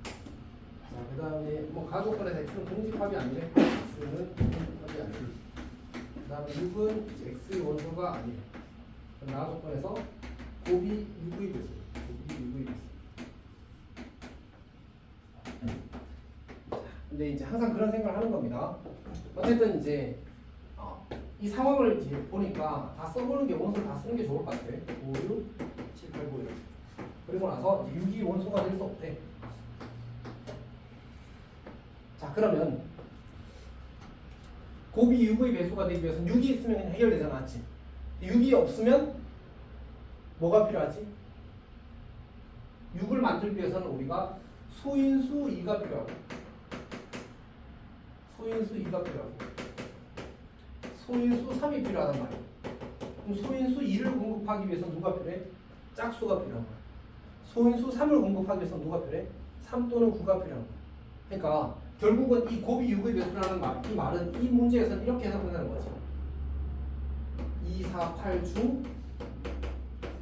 A: 자, 그 다음에 뭐 가족간의 X는 공집합이 아니래. X는 공집합이 아니래. 그 다음에 6은 이제 X의 원소가 아니래. 그럼 나 조건에서 곱이 6의 배수. 곱이 6의 배수. 근데 이제 항상 그런 생각을 하는 겁니다. 어쨌든 이제 이 상황을 이제 보니까 다 써보는 게 원소를 다 쓰는 게 좋을 것 같아. 5, 6, 7, 8, 9, 1. 그리고 나서 6이 원소가 될 수 없대. 자, 그러면 곱이 6의 배수가 되기 위해서는 6이 있으면 그냥 해결되잖아, 맞지? 6이 없으면 뭐가 필요하지? 6을 만들기 위해서는 우리가 소인수 2가 필요하고 소인수 2가 필요하고 소인수 3이 필요하단 말이야. 그럼 소인수 2를 공급하기 위해서 누가 필요해? 짝수가 필요한 거야. 소인수 3을 공급하기 위해서 누가 필요해? 3 또는 9가 필요한 거야. 그러니까 결국은 이 곱이 6의 배수라는 말, 이 말은 이 문제에서는 이렇게 해석된다는 거지. 2, 4, 8 중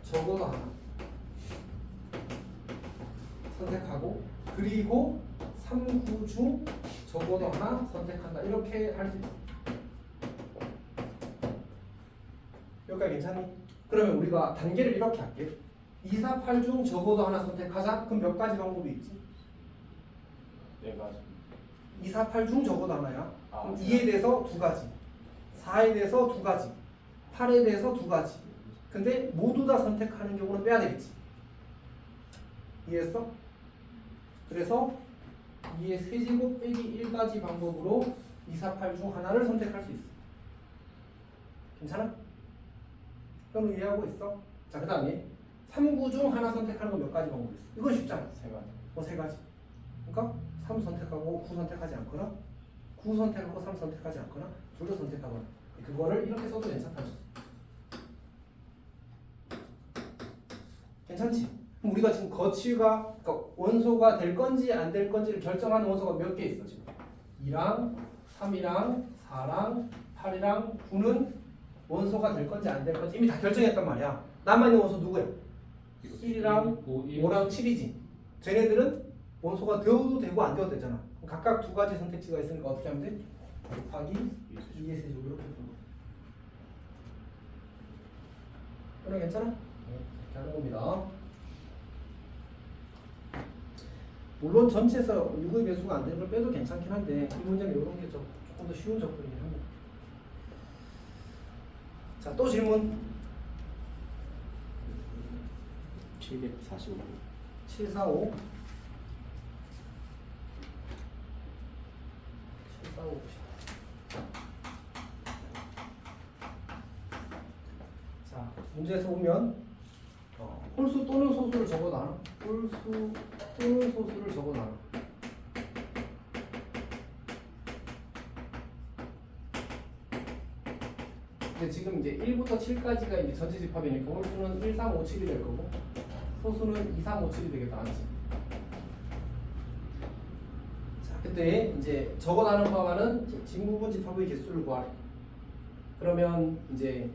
A: 적어도 하나 선택하고 그리고 3, 9 중 적어도 하나 선택한다. 이렇게 할 수 있어. 여기까지 괜찮니? 그러면 우리가 단계를 이렇게 할게. 2, 4, 8 중 적어도 하나 선택하자. 그럼 몇 가지 방법이 있지?
C: 4가지.
A: 2, 4, 8 중 적어도 하나야.
C: 아,
A: 그럼 2에 대해서 2가지, 4에 대해서 2가지, 8에 대해서 2가지. 근데 모두 다 선택하는 경우는 빼야 되겠지. 이해했어? 그래서 2의 세제곱 빼기 1가지 방법으로 2, 4, 8 중 하나를 선택할 수 있어. 괜찮아? 그럼 이해하고 있어? 자, 그 다음에 3, 9 중 하나 선택하는 건 몇 가지 방법이 있어? 이건 쉽잖아.
C: 3가지.
A: 3가지. 그러니까 3 선택하고 9 선택하지 않거나 9 선택하고 3 선택하지 않거나 둘 다 선택하거나 그거를 이렇게 써도 괜찮다. 괜찮지? 그럼 우리가 지금 거치가 그러니까 원소가 될 건지 안 될 건지를 결정하는 원소가 몇 개 있어 지금? 2랑 3이랑 4랑 8이랑 9는 원소가 될 건지 안 될 건지 이미 다 결정했단 말이야. 남아있는 원소 누구야? 1이랑 5랑 7이지. 쟤네들은 원소가 되어도 되고 안 되어도 되잖아. 각각 2가지 선택지가 있으니까 어떻게 하면 돼? 곱하기 2의 세제곱 이렇게 푸는 거. 그럼 괜찮아? 네, 이렇게 하는 겁니다. 물론 전체에서 6의 배수가 안 되는 걸 빼도 괜찮긴 한데 이 문제는 이런 게 조금 더 쉬운 접근이긴 합니다. 자, 또 질문.
E: 745.
A: 745 봅시다. 자, 문제에서 보면 홀수 또는 소수를 적어놔. 홀수 또는 소수를 적어놔. 근데 지금 이제 1부터 7까지가 이제 전체 집합이니까 홀수는 1, 3, 5, 7이 될 거고 소수는 2, 3, 5, 7이 되겠다. 맞지? 자, 그때 이제 적어나는 방안은 진부분 집합의 개수를 구하래. 그러면 이제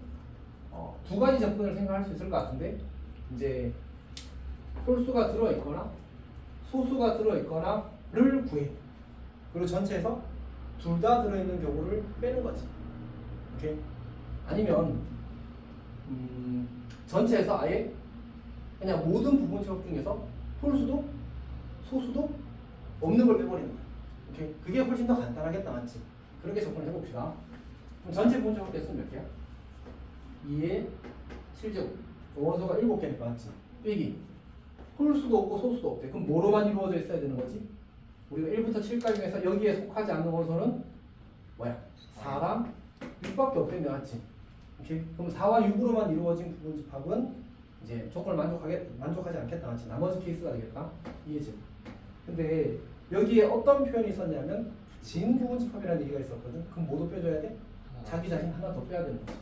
A: 2가지 접근을 생각할 수 있을 것 같은데 이제 홀수가 들어있거나 소수가 들어있거나를 구해. 그리고 전체에서 둘 다 들어있는 경우를 빼는 거지. 오케이? 아니면 전체에서 아예 그냥 모든 부분 집합 중에서 홀수도 소수도 없는 걸 빼버리는 거야. 오케이? 그게 훨씬 더 간단하겠다, 맞지? 그렇게 접근을 해봅시다. 그럼 전체 부분 집합 개수는 몇 개야? 2의 7제곱. 원소가 7개니까 맞지? 빼기. 홀수도 없고 소수도 없대. 그럼 뭐로만 이루어져 있어야 되는 거지? 우리가 1부터 7까지 중에서 여기에 속하지 않는 원소는 뭐야? 4랑 6밖에 없겠네, 맞지? 오케이? 그럼 4와 6으로만 이루어진 부분 집합은 이제 조건을 만족하지 않겠다, 맞지? 나머지 케이스가 되겠다. 이해지? 근데 여기에 어떤 표현이 있었냐면 진 부분 집합이라는 얘기가 있었거든. 그럼 뭐도 빼줘야 돼? 자기 자신 하나 더 빼야 되는 거지.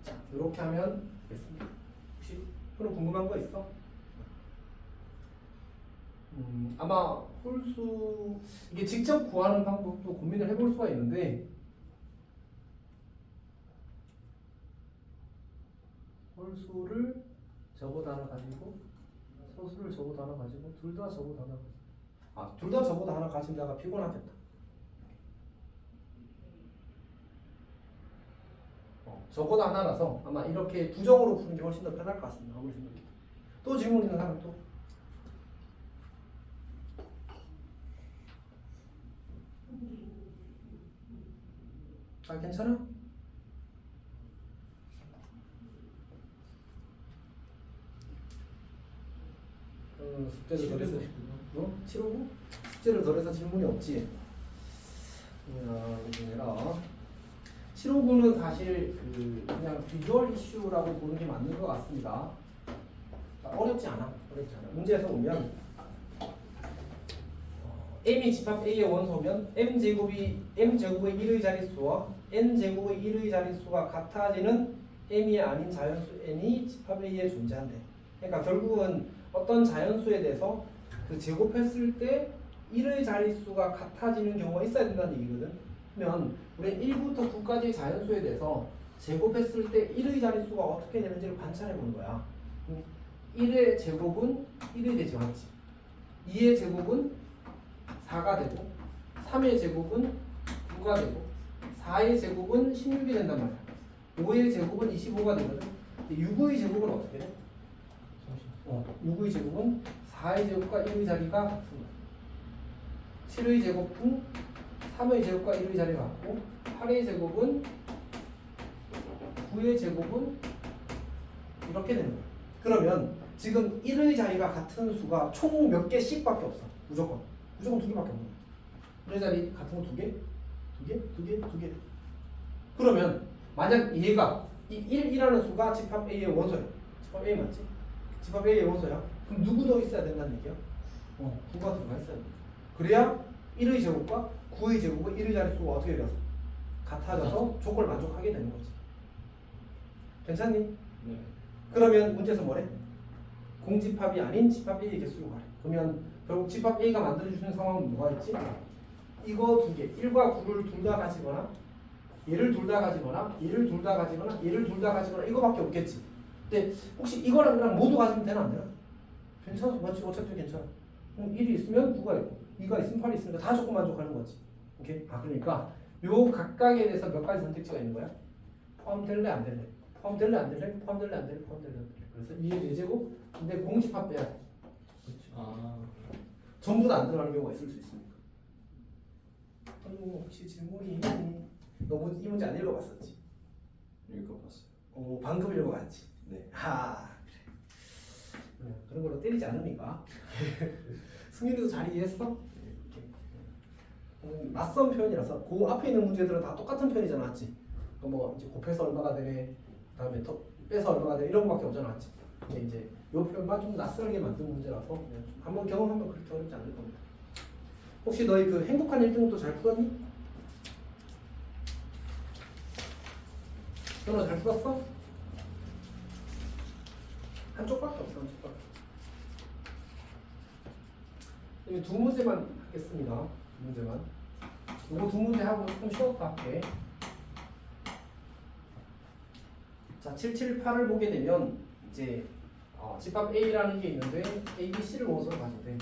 A: 자, 이렇게 하면 됐습니다. 혹시 그럼 궁금한 거 있어? 아마 홀수 이게 직접 구하는 방법도 고민을 해볼 수가 있는데 홀수를 적어도 하나 가지고 소수를 적어도 하나 가지고 둘 다 적어도 하나 가지고 둘 다 적어도 하나 가진다가 피곤하겠다. 적어도 하나라서 아마 이렇게 부정으로 푸는 게 훨씬 더 편할 것 같습니다. 아무리 생각해도. 또 질문 있는 사람 또? 괜찮아? 숙제를 덜 해서 759? 숙제를 덜 해서 질문이 없지? 이거 좀 해라. 759는 사실 그냥 비주얼 이슈라고 보는 게 맞는 것 같습니다. 어렵지 않아. 문제에서 보면 m이 집합 A의 원소면 m제곱의 1의 자릿수와 n제곱의 1의 자릿수가 같아지는 m이 아닌 자연수 n이 집합 A에 존재한대. 그러니까 결국은 어떤 자연수에 대해서 그 제곱했을 때 1의 자릿수가 같아지는 경우가 있어야 된다는 얘기거든. 그러면 우리는 1부터 9까지 자연수에 대해서 제곱했을 때 1의 자릿수가 어떻게 되는지를 관찰해 보는 거야. 1의 제곱은 1이 되지 않지. 2의 제곱은 4가 되고 3의 제곱은 9가 되고 4의 제곱은 16이 된단 말이야. 5의 제곱은 25가 되거든. 6의 제곱은 어떻게 돼? 6의 제곱은 4의 제곱과 1의 자리가 같은 거야. 7의 제곱은 3의 제곱과 1의 자리가 같고 8의 제곱은 9의 제곱은 이렇게 되는 거야. 그러면 지금 1의 자리가 같은 수가 총 몇 개씩밖에 없어. 무조건 2개밖에 없는 거야. 1의 자리 같은 거 2개? 2개? 그러면 만약 얘가 이 1이라는 수가 집합 A의 원소야. 집합 A 맞지? 집합 A의 원소야. 그럼 누구 더 있어야 된다는 얘기야? 9가 들어가 있어야 돼. 그래야 1의 제곱과 9의 제곱과 1의 자릿수가 어떻게 돼서 같아져서 조건을 만족하게 되는 거지. 괜찮니?
B: 네.
A: 그러면 문제에서 뭐래? 공집합이 아닌 집합 A의 개수로 가래. 그러면 결국 집합 A가 만들어주는 상황은 뭐가 있지? 이거 두 개, 1과 9를 둘 다 가지거나 얘를 둘 다 가지거나 얘를 둘 다 가지거나 얘를 둘 다 가지거나 이거밖에 없겠지. 근데 혹시 이거랑 이거랑 모두 가지면 되나 안 되나? 괜찮아. 맞지? 어차피 괜찮아. 1이 있으면 9가 있고 2가 있으면 8이 있으니까 다 조건 만족하는 거지. 오케이? 그러니까 요 각각에 대해서 몇 가지 선택지가 있는 거야? 포함될래 안 될래? 포함될래 안 될래? 포함될래 안 될래? 포함될래 안 될래? 그래서 2의 4제곱 근데 공집합 빼야 돼. 전부 다 안 들어가는 경우가 있을 수 있습니다. 혹시 질문이 너무 이 문제 안 읽어봤었지?
D: 읽어봤어요.
A: 방금 읽어봤지? 네. 그래. 그런 걸로 때리지 않으니까. 승윤이도 잘 이해했어? 낯선 표현이라서 그 앞에 있는 문제들은 다 똑같은 표현이잖아, 맞지? 뭐 이제 곱해서 얼마가 되네, 그다음에 더 빼서 얼마가 되네 이런 거밖에 없잖아, 맞지? 근데 이제 요 표현만 좀 낯설게 만든 문제라서 그냥 좀 한번 경험하면 그렇게 어렵지 않을 겁니다. 혹시 너희 그 행복한 1등도 잘 풀었니? 너는 잘 풀었어? 한쪽밖에 없어, 한쪽밖에. 여기 두 문제만 하겠습니다. 두 문제만. 이거 두 문제 하고 조금 쉬었다 할게. 자, 778을 보게 되면 이제 집합 A라는 게 있는데 A, B, C를 원소로 가지고 돼.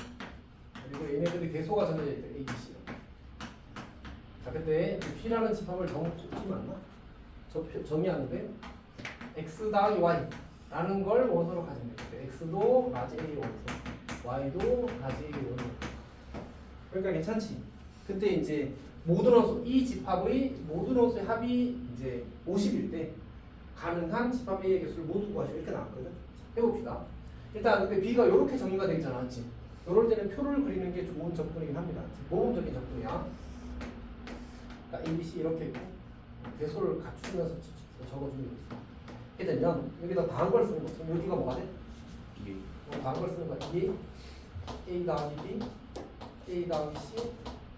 A: 그리고 얘네들이 대소가 정해져 있대. A, B, C. 자, 그때 P라는 집합을 P 맞나? 정의하는데 X 더하기 Y 라는 걸 원소로 가지면 돼. X도 라지 A 원소, Y도 라지 A 원소. 그러니까 괜찮지? 그때 이제 모든 원소, 이 집합의 모든 원소의 합이 이제 50일 때 가능한 집합 A의 개수를 모두 구하시오 이렇게 나왔거든. 해봅시다. 일단 근데 B가 이렇게 정의가 되지 않았지. 이럴 때는 표를 그리는 게 좋은 접근이긴 합니다. 모범적인 접근이야. 그러니까 A, B, C 이렇게 있고 대소를 갖추면서 적어주는 게 있어. 이렇게 되면 여기다 다한 걸 쓰는 거지. 여기가 뭐가 돼? 다한 걸 쓰는 거야. A 더하기 B, A 더하기 C,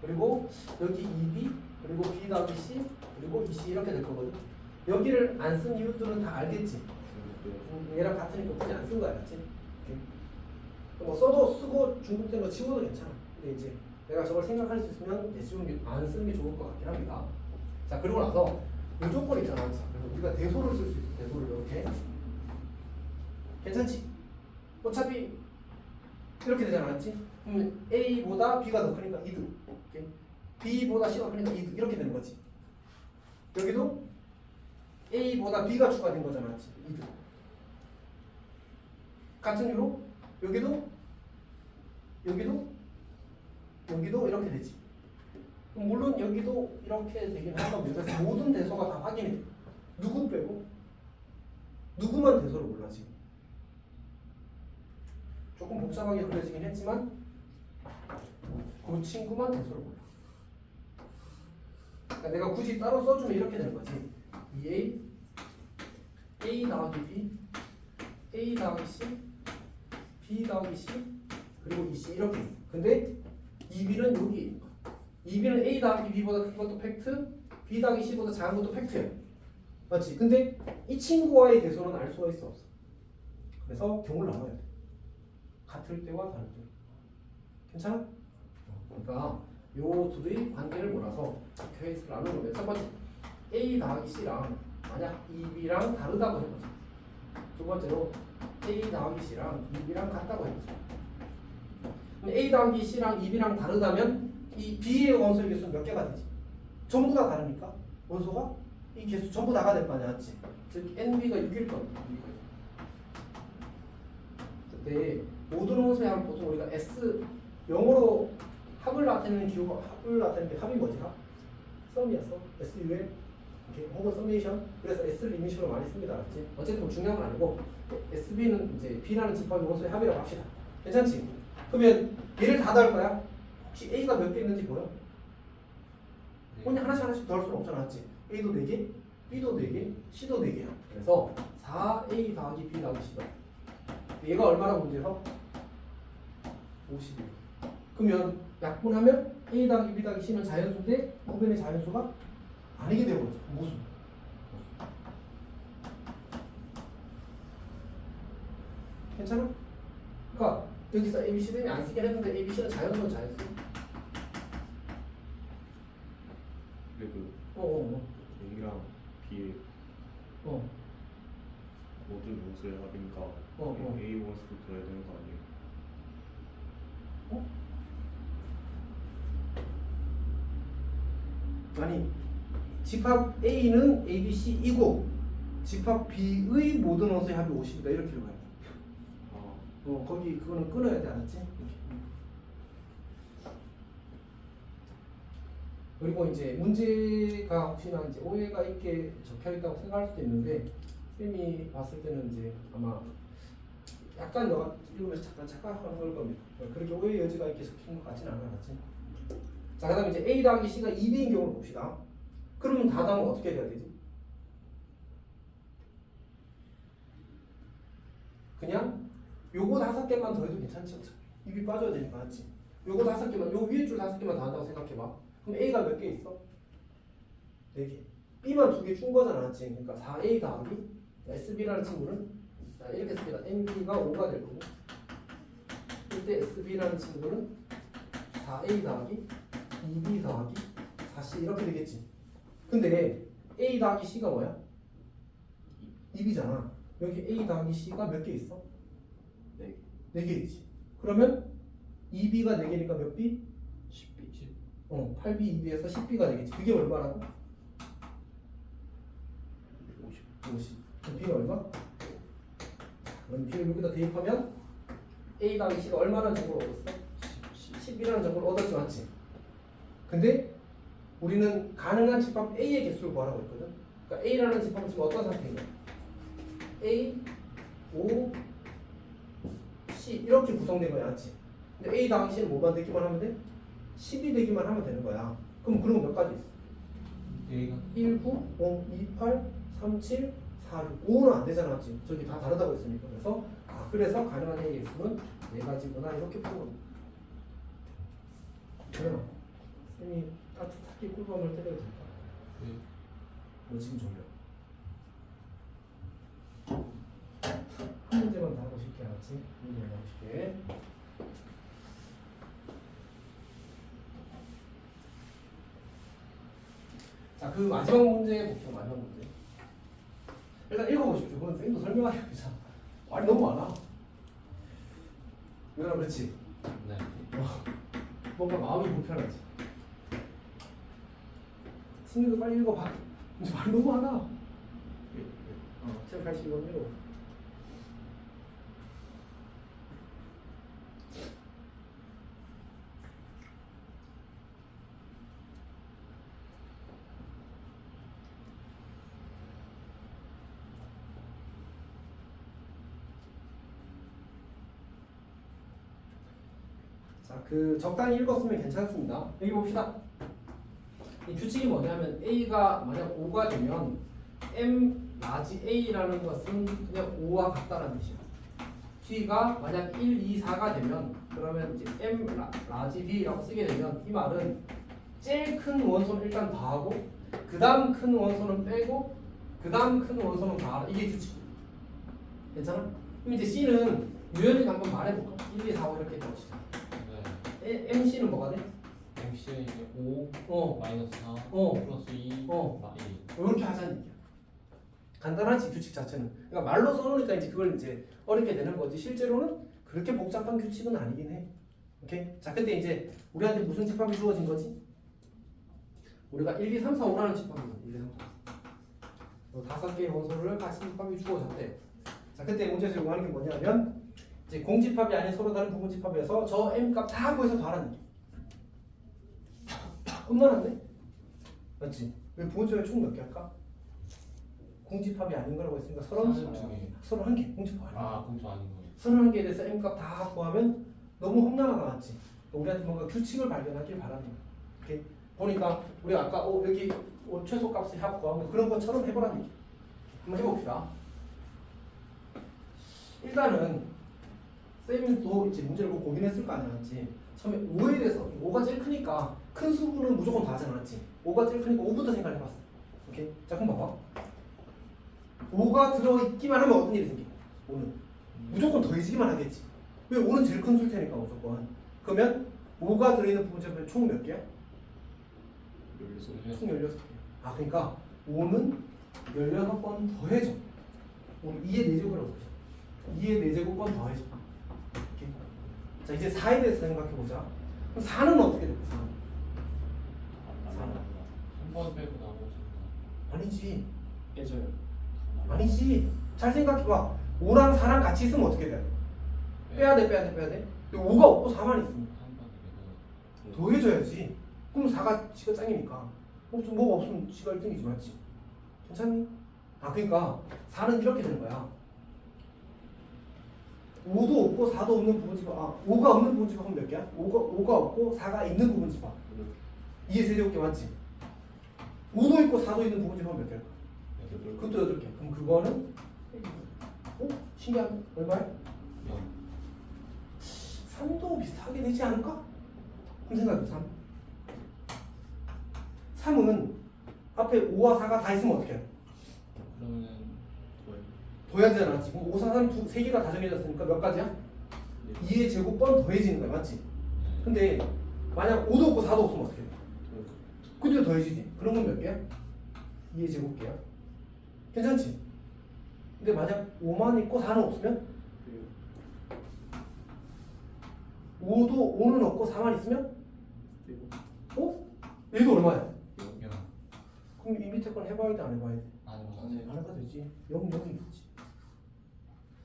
A: 그리고 여기 2B, 그리고 B 더하기 C, 그리고 2C 이렇게 될 거거든. 여기를 안 쓴 이유들은 다 알겠지. 얘랑 같으니까 굳이 안 쓴 거야, 그렇지? 뭐 써도 쓰고 중복된 거 치워도 괜찮아. 근데 이제 내가 저걸 생각할 수 있으면 이제 지우는 게 안 쓰는 게 좋을 것 같긴 합니다. 자, 그리고 나서 이 조건 있잖아. 그래서 우리가 대소를 쓸 수 있어. 대소를 이렇게. 괜찮지? 어차피 이렇게 되잖아, 맞지? 그러면 A보다 B가 더 크니까 2등. 오케이? B보다 C가 크니까 2등. 이렇게 되는 거지. 여기도 A보다 B가 추가된 거잖아, 맞지? 2등. 같은 이유로 여기도 이렇게 되지. 물론 여기도 이렇게 되긴 할 겁니다. 그래서 모든 대소가 다 확인이 돼. 누구 빼고? 누구만 대소를 몰라 지금. 조금 복잡하게 그려지긴 했지만 그 친구만 대소를 몰라. 그러니까 내가 굳이 따로 써주면 이렇게 되는 거지. 2A, A 더하기 B, A 더하기 C, B 더하기 C, 그리고 2C 이렇게. 근데 2b는 여기. 2b는 a 더하기 b보다 큰 것도 팩트, b 더하기 c보다 작은 것도 팩트야. 맞지? 근데 이 친구와의 대소는 알 수가 있어 없어? 그래서 경우를 나눠야 돼. 같을 때와 다를 때. 괜찮아? 그러니까 요 둘의 관계를 몰아서 케이스를 나누는 거예요. 첫 번째 a 더하기 c랑 만약 2b랑 다르다고 해보자. 두 번째로 a 더하기 c랑 2b랑 같다고 해보자. 그럼 a 더하기 c랑 2b랑 다르다면 이 b의 원소의 개수는 몇 개가 되지? 전부 다 다르니까 원소가 이 개수 전부 다가 될 거 아니야, 맞지? 즉 nb가 6일 겁니다. 그때 모든 원소의 합을 보통 우리가 S 영어로 합을 나타내는 기호가 합을 나타내는 게 합이 뭐지? 합? 썸이야, 썸. SUM 이렇게 혹은 서메이션. 그래서 S를 이니셜로 많이 씁니다, 알았지? 어쨌든 뭐 중요한 건 아니고 SB는 이제 B라는 집합의 원소의 합이라고 합시다. 괜찮지? 그러면 얘를 다 더할 거야? 혹시 A가 몇 개 있는지 보여? 그냥 하나씩 더할 수는 없잖아, 맞지? A도 4개, B도 4개, C도 4개야. 그래서 4A 더하기 B 더하기 C다. 얘가 얼마라고 문제서? 51. 그러면 약분하면 A 더하기 B 더하기 C는 자연수인데 구변의 자연수가 아니게 되어버리죠. 무슨? 괜찮아? 그러니까 여기서 A, B, C 등이 안 쓰긴 했는데 A, B, C는 자연수는 자연수.
D: 근데 그
A: 어어어.
D: A랑 B의 모든 원소의 합이니까 A 원소도 둬야 되는 거 아니에요?
A: 아니 집합 A는 A, B, C이고 집합 B의 모든 원소의 합이 50이다 이렇게 읽어야 돼. 거기 그거는 끊어야 돼, 알았지? 그리고 이제 문제가 혹시나 이제 오해가 있게 적혀 있다고 생각할 수도 있는데 쌤이 봤을 때는 이제 아마 약간 너가 읽으면서 잠깐 착각하는 걸 겁니다. 그렇게 오해 여지가 있게 적힌 것 같지는 않아, 알았지? 자, 그다음에 이제 A 더하기 C가 2B인 경우를 봅시다. 그러면 다당은 어떻게 돼야 되지? 그냥 요거 5개만 더해도 괜찮지? 입이 빠져야 되니까, 맞지? 요거 5개만, 요 위에 줄 5개만 더 한다고 생각해봐. 그럼 A가 몇 개 있어? 4개. B만 2개 준 거잖아, 맞지? 그러니까 4A 더하기 SB라는 친구는 자, 이렇게 씁니다. NB가 5가 될 거고 이때 SB라는 친구는 4A 더하기 2B 더하기 4C 이렇게 되겠지. 근데 A 더하기 C가 뭐야? 2B잖아. 여기 A 더하기 C가 몇 개 있어?
E: 4개.
A: 4개 있지. 그러면 2B가 4개니까 몇 B?
E: 10B.
A: 8B, 2B에서 10B가 되겠지. 그게 얼마라고? 50. 그럼 B는 얼마? 그럼 B를 여기다 대입하면 A 더하기 C가 얼마라는 정보를 얻었어? 10이라는 정보를 얻었지, 맞지? 근데 우리는 가능한 집합 A의 개수를 구하라고 했거든. 그러니까 A라는 집합은 지금 어떤 상태인가? A, O, C 이렇게 구성된 거야, 맞지? 근데 A 더하기 C는 뭐만 되기만 하면 돼? 10이 되기만 하면 되는 거야. 그럼 그런 거 몇 가지 있어?
B: A가
A: 1, 9, 5, 2, 8, 3, 7, 4, 6, 5는 안 되잖아, 맞지? 저기 다 다르다고 했으니까. 그래서 가능한 A의 개수는 4가지구나 이렇게 푸는 겁니다. 그래요. 쌤이 타기 꿀밤을 때려도 될까?
B: 네.
A: 너 지금 졸려. 한 문제만 더 하고 싶게 알았지? 한 문제만 하고 싶게. 자, 그 마지막 문제 볼게요. 마지막 문제. 일단 읽어보십시오. 그건 쌤도 설명하기 위해서 말이 너무 많아. 유나 그렇지?
B: 네.
A: 뭔가 마음이 불편하지. 승리도 빨리 읽어봐. 이제 말이 너무 많아. 책 82번 읽어. 자, 그 적당히 읽었으면 괜찮습니다. 여기 봅시다. 이 규칙이 뭐냐면 A가 만약 5가 되면 M 라지 A라는 것은 그냥 5와 같다라는 뜻이야. D가 만약 1, 2, 4가 되면 그러면 이제 M 라지 D라고 쓰게 되면 이 말은 제일 큰 원소는 일단 더하고 그 다음 큰 원소는 빼고 그 다음 큰 원소는 더하라. 이게 규칙. 괜찮아? 그럼 이제 C는 유연이가 한번 말해볼까? 1, 2, 4, 5 이렇게 넣읍시다.
B: 네.
A: MC는 뭐가 돼?
B: MC는 이제 5 마이너스 4
A: 어.
B: 플러스 2
A: 어.
B: 1.
A: 이렇게 하자는 얘기야. 간단하지 규칙 자체는. 그러니까 말로 써놓으니까 이제 그걸 이제 어렵게 되는 거지. 실제로는 그렇게 복잡한 규칙은 아니긴 해. 오케이? 자, 근데 이제 우리한테 무슨 집합이 주어진 거지? 우리가 1, 2, 3, 4, 5라는 집합이야. 1, 2, 3, 4. 5개의 원소를 가진 집합이 주어졌대. 자, 그때 문제에서 요구하는 게 뭐냐면 이제 공집합이 아닌 서로 다른 부분 집합에서 저 m 값 다 구해서 더하라는 게. 곤란한데? 맞지? 왜 부분집합 총 몇 개 할까? 공집합이 아닌 거라고 했으니까 31개 공집합 아닌 거.
B: 아 공주 아닌 거예요.
A: 31개에 대해서 m 값 다 구하면 너무 험난하다 맞지? 우리한테 뭔가 규칙을 발견하길 바라는 거야. 이렇게 보니까 우리 아까 여기 최소 값을 합 구한 거 그런 것처럼 해보라는 얘기. 한번 해봅시다. 일단은 쌤도 이제 문제를 보고 고민했을 거 아니야, 맞지? 처음에 5에 대해서 5가 제일 크니까 큰 수분은 무조건 다 하잖아, 맞지? 5가 제일 크니까 5부터 생각해봤어. 오케이? 자, 그럼 봐봐. 5가 들어있기만 하면 어떤 일이 생겨? 5는 무조건 더해지기만 하겠지. 왜? 5는 제일 큰 수일 테니까 무조건. 그러면 5가 들어있는 부분 제곱이 총 몇 개야? 총 16개. 아, 그러니까 5는 16번 더해져. 2의 4제곱이라고 쓰죠. 2의 4제곱번 더해져. 이렇게. 자, 이제 4에 대해서 생각해보자. 그럼 4는 어떻게 될까? 4는
B: 3번 빼고 나머지
A: 아니지.
E: 깨져요.
A: 아니지. 잘 생각해봐. 5랑 4랑 같이 있으면 어떻게 돼? 빼야 돼. 근데 5가 없고 4만 있으면
B: 3번
A: 더해줘야지. 그럼 4가 지가 짱이니까. 뭐가 없으면 지가 1등이지, 맞지? 괜찮니? 아, 그러니까 4는 이렇게 되는 거야. 5도 없고 4도 없는 부분집합. 5가 없는 부분집합은 몇 개야? 5가 없고 4가 있는 부분집합. 2의 세제곱계 맞지? 5도 있고 4도 있는 부분집합은 몇 개야? 그것도 8개. 그럼 그거는 신기하네. 얼마야? 3도 비슷하게 되지 않을까? 그럼 생각해. 3은 앞에 5와 4가 다 있으면 어떻게 해?
B: 그러면은
A: 더해야 되잖아. 지금 5, 4, 3 세 개가 다 정해졌으니까 몇 가지야? 2의 제곱번 더해지는 거야. 맞지? 근데 만약 5도 없고 4도 없으면 어떻게 돼? 그때 더해지지. 그런 건 몇 개야? 2의 제곱개야. 괜찮지? 근데 만약 5만 있고 4는 없으면 5는 없고 4만 있으면 얘도 얼마야? 그럼 이 밑에 건 해봐야 돼, 안 해봐야 돼?
B: 안
A: 안 해봐도 되지. 0, 0이겠지.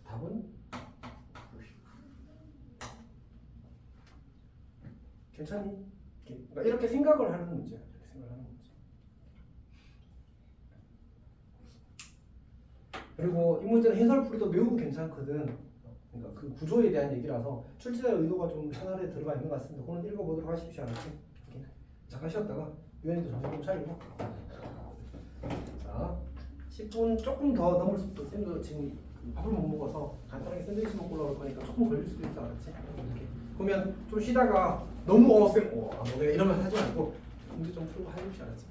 A: 답은? 괜찮니? 그러니까 이렇게 생각을 하는 문제야. 이렇게 생각을 하는 문제. 그리고 이 문제는 해설풀이도 매우 괜찮거든. 그러니까 그 구조에 대한 얘기라서 출제자의 의도가 좀 하나에 들어가 있는 것 같습니다. 그건 읽어보도록 하십시오. 알았지? 이렇게. 잠깐 쉬었다가 유엔이도 정신 좀 차리고. 자, 10분 조금 더 넘을 수도 있어. 쌤도 지금 밥을 못 먹어서 간단하게 샌드위치 먹고 올라올 거니까 조금 걸릴 수도 있어. 알았지? 이렇게. 그러면 좀 쉬다가 너무 쌤 내가 이러면 하지 말고 문제 좀 풀고 하십시오. 알았지?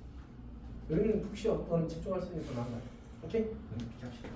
A: 여기는 푹 쉬어. 너는 집중할 수 있는 거 나은 거야. 오케이? 이렇게 합시다.